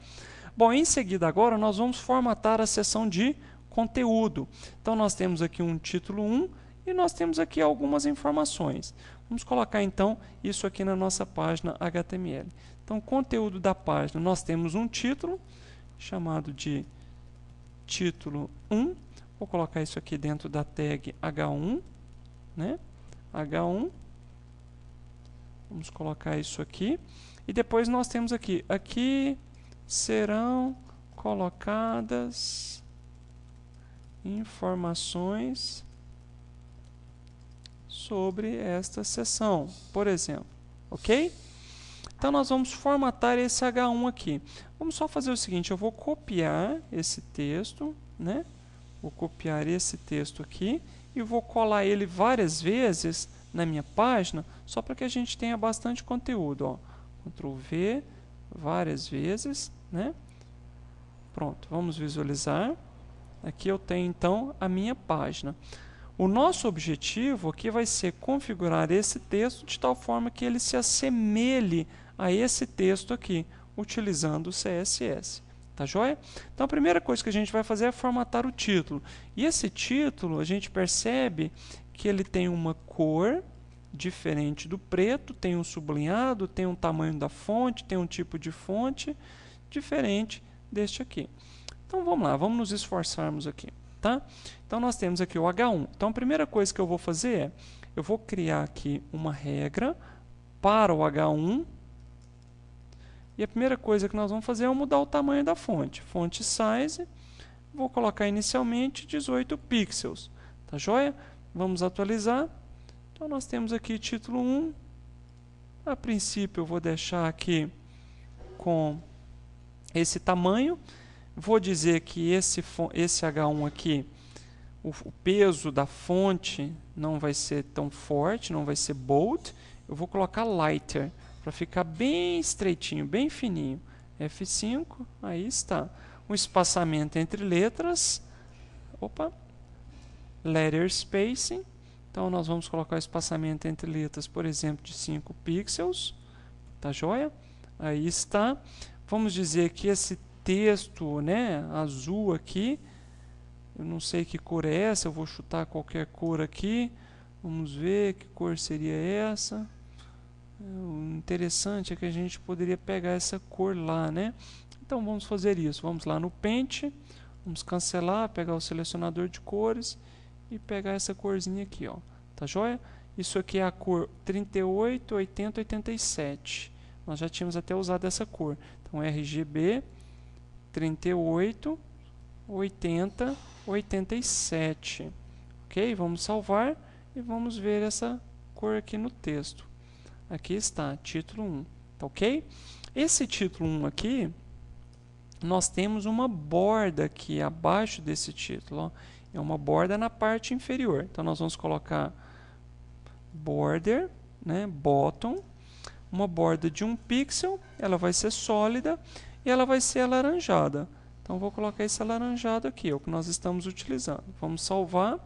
[SPEAKER 1] Bom, em seguida agora nós vamos formatar a seção de conteúdo. Então nós temos aqui um título 1, e nós temos aqui algumas informações. Vamos colocar então isso aqui na nossa página HTML. Então, conteúdo da página, nós temos um título chamado de título 1. Vou colocar isso aqui dentro da tag H1, né? H1. Vamos colocar isso aqui. E depois nós temos aqui serão colocadas informações sobre esta seção, por exemplo, ok? Então, nós vamos formatar esse H1 aqui. Vamos só fazer o seguinte, eu vou copiar esse texto, né? Vou copiar esse texto aqui e vou colar ele várias vezes na minha página, só para que a gente tenha bastante conteúdo, ó. Ctrl V, várias vezes, né? Pronto, vamos visualizar. Aqui eu tenho, então, a minha página. O nosso objetivo aqui vai ser configurar esse texto de tal forma que ele se assemelhe a esse texto aqui, utilizando o CSS. Tá joia? Então, a primeira coisa que a gente vai fazer é formatar o título. E esse título, a gente percebe que ele tem uma cor diferente do preto, tem um sublinhado, tem um tamanho da fonte, tem um tipo de fonte diferente deste aqui. Então, vamos lá, vamos nos esforçarmos aqui. Tá? Então, nós temos aqui o H1. Então, a primeira coisa que eu vou fazer é, eu vou criar aqui uma regra para o H1. E a primeira coisa que nós vamos fazer é mudar o tamanho da fonte. Font size, vou colocar inicialmente 18 pixels. Tá joia? Vamos atualizar. Então, nós temos aqui título 1. A princípio, eu vou deixar aqui com esse tamanho. Vou dizer que esse H1 aqui, o peso da fonte não vai ser tão forte, não vai ser bold. Eu vou colocar lighter, para ficar bem estreitinho, bem fininho. F5, aí está. O espaçamento entre letras, letter spacing. Então, nós vamos colocar o espaçamento entre letras, por exemplo, de 5 pixels. Tá joia? Aí está. Vamos dizer que esse texto, né, azul aqui, eu não sei que cor é essa, eu vou chutar qualquer cor aqui, vamos ver que cor seria essa, O interessante é que a gente poderia pegar essa cor lá, né? Então vamos fazer isso. Vamos lá no pente, vamos cancelar, pegar o selecionador de cores e pegar essa corzinha aqui, ó. Tá joia? Isso aqui é a cor 38, 80, 87. Nós já tínhamos até usado essa cor. Então RGB 38, 80, 87. Ok? Vamos salvar e vamos ver essa cor aqui no texto. Aqui está, título 1. Tá ok? Esse título 1 aqui, nós temos uma borda aqui abaixo desse título. Ó. É uma borda na parte inferior. Então, nós vamos colocar border, né, bottom, uma borda de 1 pixel, ela vai ser sólida e ela vai ser alaranjada. Então, vou colocar esse alaranjado aqui, é o que nós estamos utilizando. Vamos salvar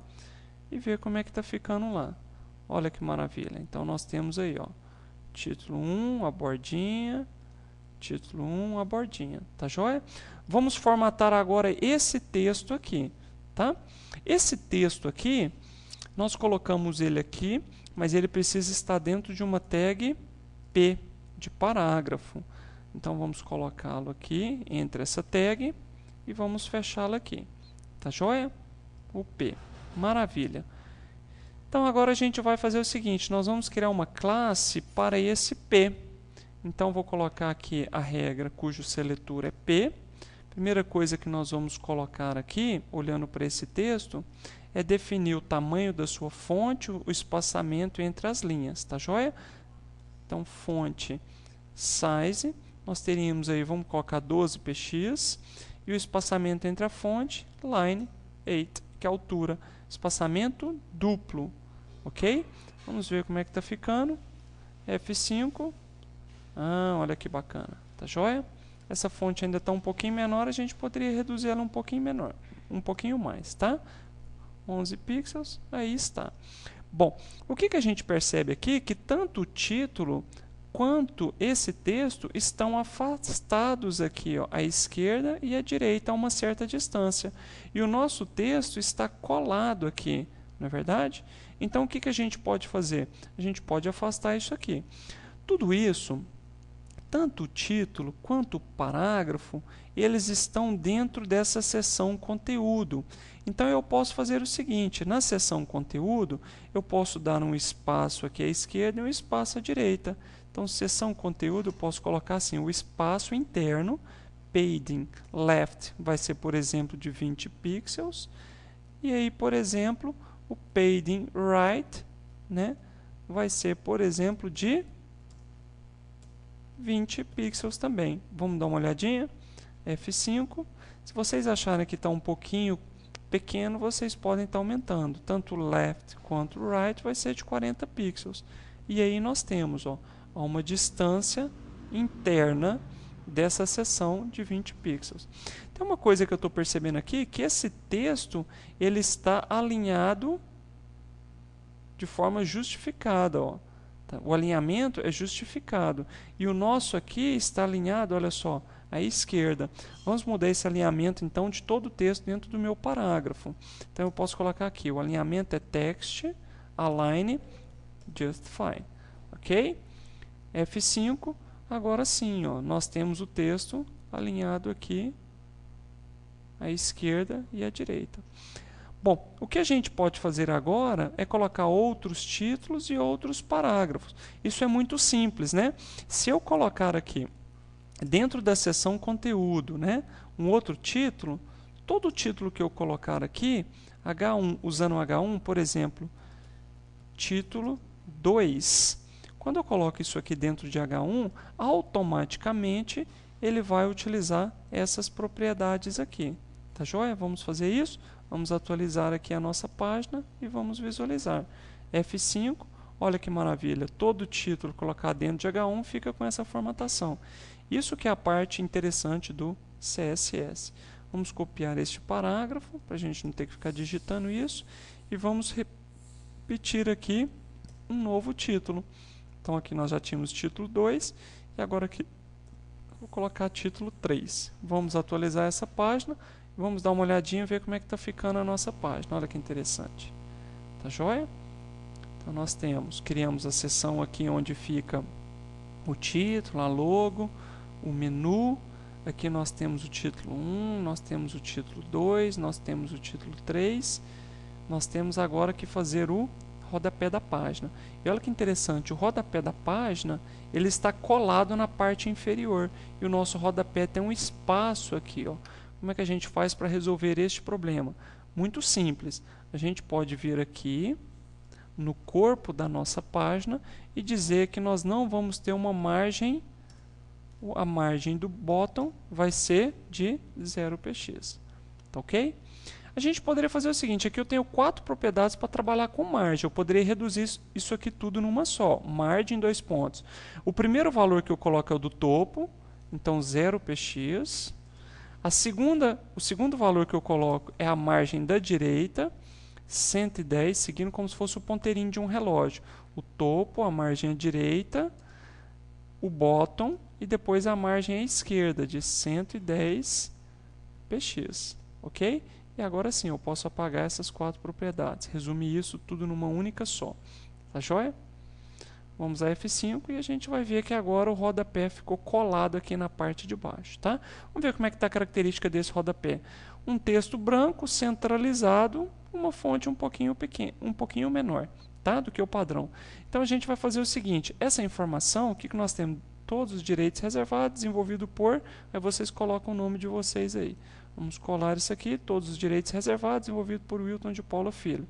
[SPEAKER 1] e ver como é que está ficando lá. Olha que maravilha. Então, nós temos aí, ó, título 1, a bordinha, título 1, a bordinha, tá joia? Vamos formatar agora esse texto aqui, tá? Esse texto aqui, nós colocamos ele aqui, mas ele precisa estar dentro de uma tag P, de parágrafo. Então, vamos colocá-lo aqui, entre essa tag, e vamos fechá-lo aqui, tá joia? O P, maravilha. Então, agora a gente vai fazer o seguinte, nós vamos criar uma classe para esse P. Então, vou colocar aqui a regra cujo seletor é P. Primeira coisa que nós vamos colocar aqui, olhando para esse texto, é definir o tamanho da sua fonte, o espaçamento entre as linhas, tá joia? Então, fonte size, nós teríamos aí, vamos colocar 12 px, e o espaçamento entre a fonte, line 8, que é a altura. Espaçamento duplo, ok? Vamos ver como é que está ficando. F5. Olha que bacana, tá joia? Essa fonte ainda está um pouquinho menor, a gente poderia reduzir ela um pouquinho menor, um pouquinho mais, tá? 11 pixels, aí está. Bom, o que a gente percebe aqui? Que tanto o título quanto esse texto estão afastados aqui, ó, à esquerda e à direita, a uma certa distância. E o nosso texto está colado aqui, não é verdade? Então, o que a gente pode fazer? A gente pode afastar isso aqui. Tudo isso, tanto o título quanto o parágrafo, eles estão dentro dessa seção conteúdo. Então, eu posso fazer o seguinte, na seção conteúdo, eu posso dar um espaço aqui à esquerda e um espaço à direita. Então, seção conteúdo, eu posso colocar assim, o espaço interno, padding left vai ser, por exemplo, de 20 pixels, e aí, por exemplo, o padding right, né, vai ser, por exemplo, de 20 pixels também. Vamos dar uma olhadinha? F5. Se vocês acharem que está um pouquinho pequeno, vocês podem estar aumentando. Tanto o left quanto o right vai ser de 40 pixels. E aí nós temos, ó, uma distância interna dessa seção de 20 pixels. Tem uma coisa que eu estou percebendo aqui, que esse texto ele está alinhado de forma justificada, ó. O alinhamento é justificado. E o nosso aqui está alinhado, olha só, à esquerda. Vamos mudar esse alinhamento, então, de todo o texto dentro do meu parágrafo. Então, eu posso colocar aqui, o alinhamento é text, align, justify. Ok? F5, agora sim, ó, nós temos o texto alinhado aqui à esquerda e à direita. Bom, o que a gente pode fazer agora é colocar outros títulos e outros parágrafos. Isso é muito simples, né? Se eu colocar aqui, dentro da seção conteúdo, né, um outro título, todo título que eu colocar aqui, H1, usando H1, por exemplo, título 2. Quando eu coloco isso aqui dentro de H1, automaticamente ele vai utilizar essas propriedades aqui. Tá joia? Vamos fazer isso? Vamos atualizar aqui a nossa página e vamos visualizar. F5, olha que maravilha, todo título colocado dentro de H1 fica com essa formatação. Isso que é a parte interessante do CSS. Vamos copiar este parágrafo, para a gente não ter que ficar digitando isso, e vamos repetir aqui um novo título. Então aqui nós já tínhamos título 2, e agora aqui vou colocar título 3. Vamos atualizar essa página. Vamos dar uma olhadinha e ver como é que está ficando a nossa página. Olha que interessante. Tá joia? Então nós criamos a seção aqui onde fica o título, a logo, o menu. Aqui nós temos o título 1, nós temos o título 2, nós temos o título 3. Nós temos agora que fazer o rodapé da página. E olha que interessante, o rodapé da página ele está colado na parte inferior. E o nosso rodapé tem um espaço aqui. Ó. Como é que a gente faz para resolver este problema? Muito simples. A gente pode vir aqui no corpo da nossa página e dizer que nós não vamos ter uma margem. A margem do bottom vai ser de 0px. Tá ok? A gente poderia fazer o seguinte, aqui eu tenho 4 propriedades para trabalhar com margem. Eu poderia reduzir isso aqui tudo numa só. Margem 2 pontos. O primeiro valor que eu coloco é o do topo, então 0px. O segundo valor que eu coloco é a margem da direita, 110, seguindo como se fosse o ponteirinho de um relógio. O topo, a margem à direita, o bottom e depois a margem à esquerda de 110px, ok? E agora sim, eu posso apagar essas 4 propriedades. Resumir isso tudo numa única só. Tá joia? Vamos a F5 e a gente vai ver que agora o rodapé ficou colado aqui na parte de baixo. Tá? Vamos ver como é que está a característica desse rodapé. Um texto branco, centralizado, uma fonte um pouquinho menor, tá? Do que o padrão. Então a gente vai fazer o seguinte, essa informação, o que nós temos? Todos os direitos reservados, desenvolvido por, aí vocês colocam o nome de vocês aí. Vamos colar isso aqui, todos os direitos reservados, desenvolvido por Wilton de Paula Filho.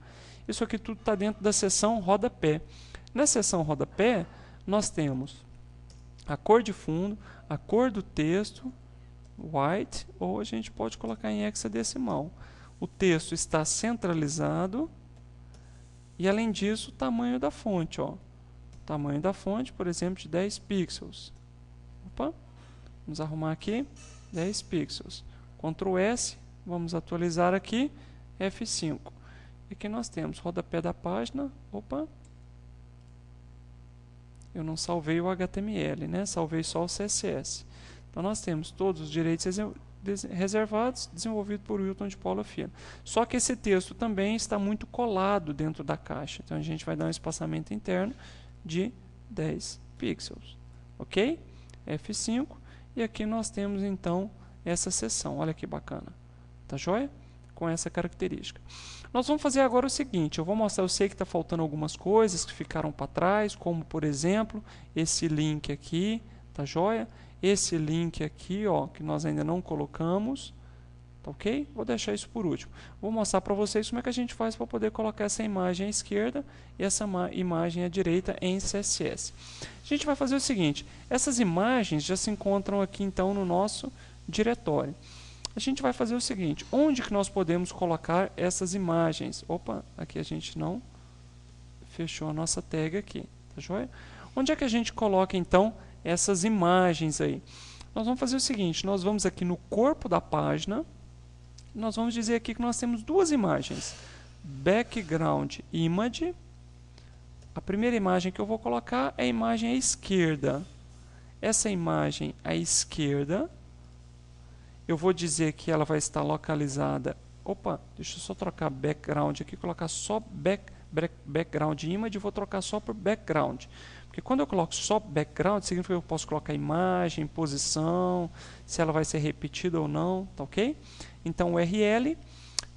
[SPEAKER 1] Isso aqui tudo está dentro da seção rodapé. Na seção rodapé, nós temos a cor de fundo, a cor do texto, white, ou a gente pode colocar em hexadecimal. O texto está centralizado e, além disso, o tamanho da fonte. Ó. Tamanho da fonte, por exemplo, de 10 pixels. Opa, vamos arrumar aqui, 10 pixels. Ctrl S, vamos atualizar aqui, F5. E aqui nós temos rodapé da página, opa, eu não salvei o HTML, né? Salvei só o CSS. Então nós temos todos os direitos reservados, desenvolvido por Wilton de Paula Filho. Só que esse texto também está muito colado dentro da caixa. Então a gente vai dar um espaçamento interno de 10 pixels. Ok? F5. E aqui nós temos então essa seção. Olha que bacana. Tá joia? Com essa característica. Nós vamos fazer agora o seguinte, eu vou mostrar, eu sei que está faltando algumas coisas que ficaram para trás, como por exemplo, esse link aqui, tá joia? Esse link aqui, ó, que nós ainda não colocamos, tá ok? Vou deixar isso por último. Vou mostrar para vocês como é que a gente faz para poder colocar essa imagem à esquerda e essa imagem à direita em CSS. A gente vai fazer o seguinte, essas imagens já se encontram aqui então no nosso diretório. A gente vai fazer o seguinte, onde que nós podemos colocar essas imagens? Opa, aqui a gente não fechou a nossa tag aqui, tá joia? Onde é que a gente coloca então essas imagens aí? Nós vamos fazer o seguinte, nós vamos aqui no corpo da página, nós vamos dizer aqui que nós temos duas imagens, background image, a primeira imagem que eu vou colocar é a imagem à esquerda. Essa imagem à esquerda, eu vou dizer que ela vai estar localizada. Opa, deixa eu só trocar background aqui, colocar só background image, vou trocar só por background. Porque quando eu coloco só background, significa que eu posso colocar imagem, posição, se ela vai ser repetida ou não, tá ok? Então, URL,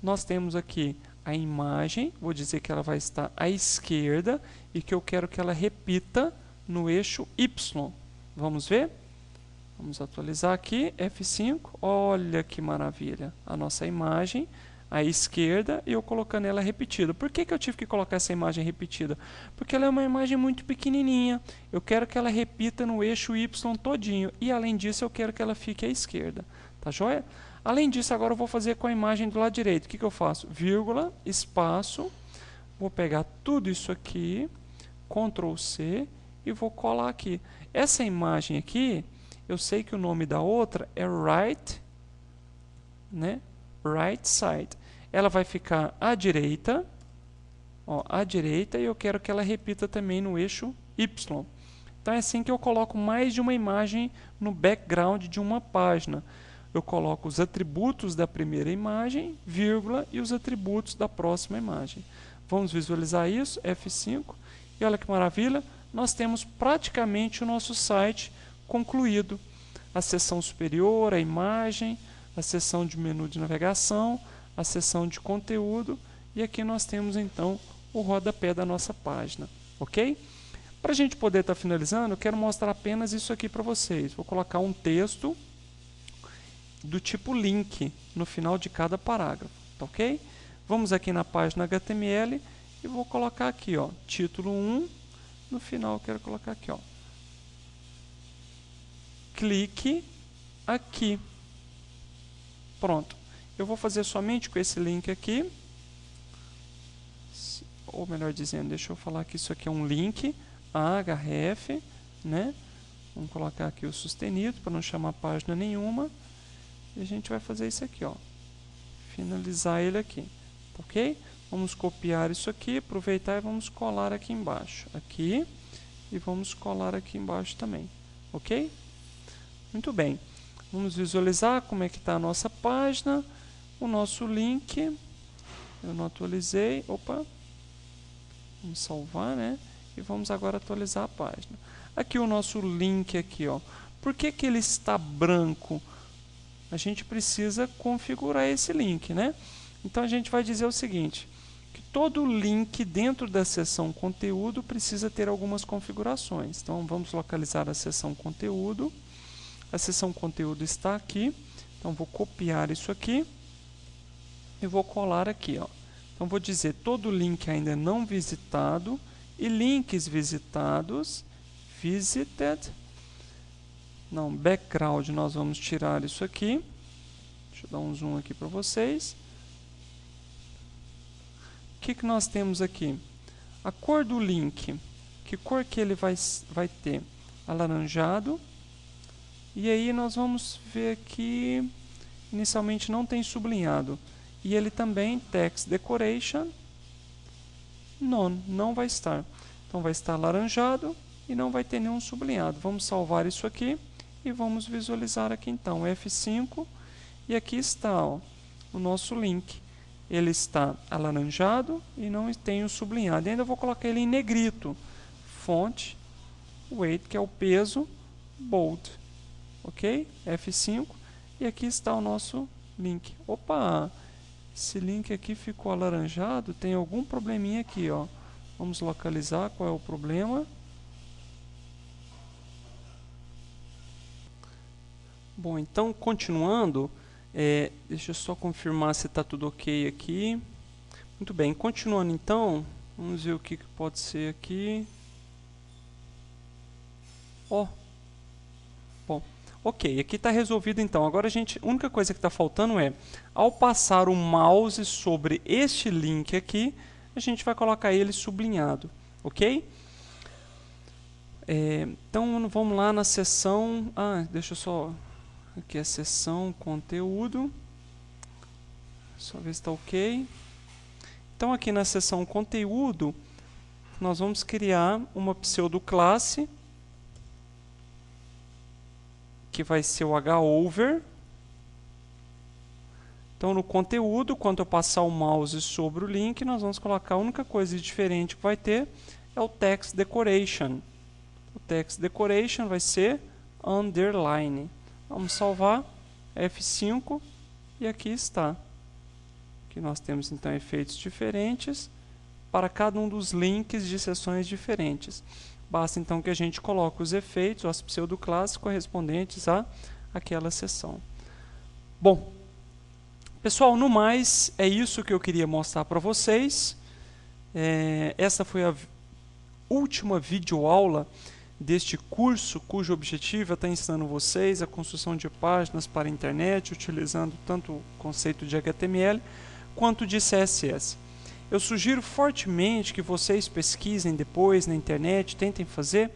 [SPEAKER 1] nós temos aqui a imagem, vou dizer que ela vai estar à esquerda e que eu quero que ela repita no eixo Y. Vamos ver? Vamos atualizar aqui, F5, olha que maravilha, a nossa imagem à esquerda e eu colocando ela repetida. Por que eu tive que colocar essa imagem repetida? Porque ela é uma imagem muito pequenininha, eu quero que ela repita no eixo Y todinho e além disso eu quero que ela fique à esquerda, tá joia? Além disso agora eu vou fazer com a imagem do lado direito, o que eu faço? Vírgula, espaço, vou pegar tudo isso aqui, Ctrl C e vou colar aqui. Essa imagem aqui, eu sei que o nome da outra é right, né? Right side. Ela vai ficar à direita, ó, à direita, e eu quero que ela repita também no eixo Y. Então é assim que eu coloco mais de uma imagem no background de uma página. Eu coloco os atributos da primeira imagem, vírgula, e os atributos da próxima imagem. Vamos visualizar isso, F5, e olha que maravilha, nós temos praticamente o nosso site concluído. A seção superior, a imagem, a seção de menu de navegação, a seção de conteúdo, e aqui nós temos então o rodapé da nossa página, ok? Para a gente poder estar finalizando, eu quero mostrar apenas isso aqui para vocês. Vou colocar um texto do tipo link no final de cada parágrafo, tá ok? Vamos aqui na página HTML e vou colocar aqui, ó, título 1, no final eu quero colocar aqui, ó, clique aqui. Pronto. Eu vou fazer somente com esse link aqui, ou melhor dizendo, deixa eu falar que isso aqui é um link, href, né? Vamos colocar aqui o sustenido para não chamar página nenhuma. E a gente vai fazer isso aqui, ó. Finalizar ele aqui, ok? Vamos copiar isso aqui, aproveitar e vamos colar aqui embaixo. Aqui, e vamos colar aqui embaixo também, ok? Muito bem. Vamos visualizar como é que está a nossa página, o nosso link. Eu não atualizei, opa. Vamos salvar, né? E vamos agora atualizar a página. Aqui o nosso link aqui, ó. Por que que ele está branco? A gente precisa configurar esse link, né? Então a gente vai dizer o seguinte, que todo link dentro da seção conteúdo precisa ter algumas configurações. Então vamos localizar a seção conteúdo. A seção conteúdo está aqui. Então vou copiar isso aqui e vou colar aqui, ó. Então vou dizer todo link ainda não visitado e links visitados, visited. Não, background, nós vamos tirar isso aqui. Deixa eu dar um zoom aqui para vocês. O que que nós temos aqui? A cor do link. Que cor que ele vai ter? Alaranjado. E aí nós vamos ver aqui, inicialmente não tem sublinhado. E ele também, text decoration, não vai estar. Então vai estar alaranjado e não vai ter nenhum sublinhado. Vamos salvar isso aqui e vamos visualizar aqui então, F5. E aqui está, ó, o nosso link. Ele está alaranjado e não tem o sublinhado. E ainda vou colocar ele em negrito. Fonte, weight, que é o peso, bold. Ok? F5. E aqui está o nosso link. Opa! Esse link aqui ficou alaranjado. Tem algum probleminha aqui, ó. Vamos localizar qual é o problema. Bom, então, continuando, deixa eu só confirmar se está tudo ok aqui. Muito bem, continuando então, vamos ver o que pode ser aqui. Ó, bom, ok, aqui está resolvido então. Agora a única coisa que está faltando é, ao passar o mouse sobre este link aqui, a gente vai colocar ele sublinhado, ok? Então vamos lá na seção, deixa eu só, aqui é a seção conteúdo, só ver se está ok. Então aqui na seção conteúdo, nós vamos criar uma pseudoclasse, que vai ser o hover. Então no conteúdo, quando eu passar o mouse sobre o link, nós vamos colocar a única coisa diferente que vai ter é o text decoration. O text decoration vai ser underline. Vamos salvar, F5, e aqui está. Aqui nós temos então efeitos diferentes para cada um dos links de seções diferentes. Basta então que a gente coloque os efeitos, as pseudoclasses correspondentes àquela seção. Bom, pessoal, no mais, é isso que eu queria mostrar para vocês. Essa foi a última videoaula deste curso, cujo objetivo é estar ensinando vocês a construção de páginas para a internet, utilizando tanto o conceito de HTML quanto de CSS. Eu sugiro fortemente que vocês pesquisem depois na internet, tentem fazer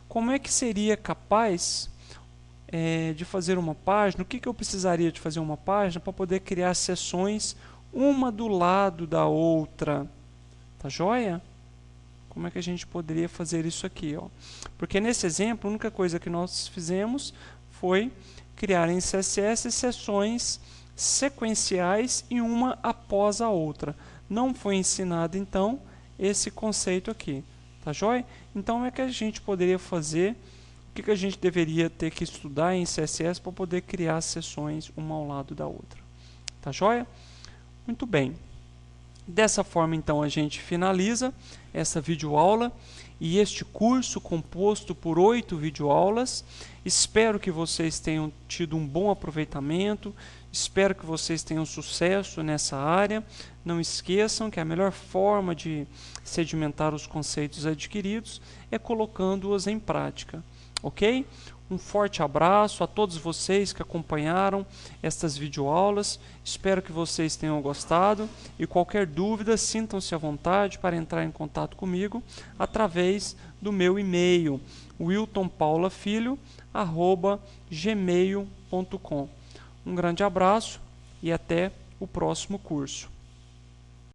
[SPEAKER 1] como é que seria capaz de fazer uma página, o que eu precisaria de fazer uma página para poder criar seções uma do lado da outra. Tá joia? Como é que a gente poderia fazer isso aqui? Ó? Porque nesse exemplo, a única coisa que nós fizemos foi criar em CSS seções sequenciais e uma após a outra. Não foi ensinado, então, esse conceito aqui. Tá joia? Então, é que a gente poderia fazer, o que a gente deveria ter que estudar em CSS para poder criar sessões uma ao lado da outra. Tá joia? Muito bem. Dessa forma, então, a gente finaliza essa videoaula e este curso composto por 8 videoaulas. Espero que vocês tenham tido um bom aproveitamento, espero que vocês tenham sucesso nessa área. Não esqueçam que a melhor forma de sedimentar os conceitos adquiridos é colocando-os em prática. Ok? Um forte abraço a todos vocês que acompanharam estas videoaulas. Espero que vocês tenham gostado e qualquer dúvida, sintam-se à vontade para entrar em contato comigo através do meu e-mail, wiltonpaulafilho@gmail.com. Um grande abraço e até o próximo curso.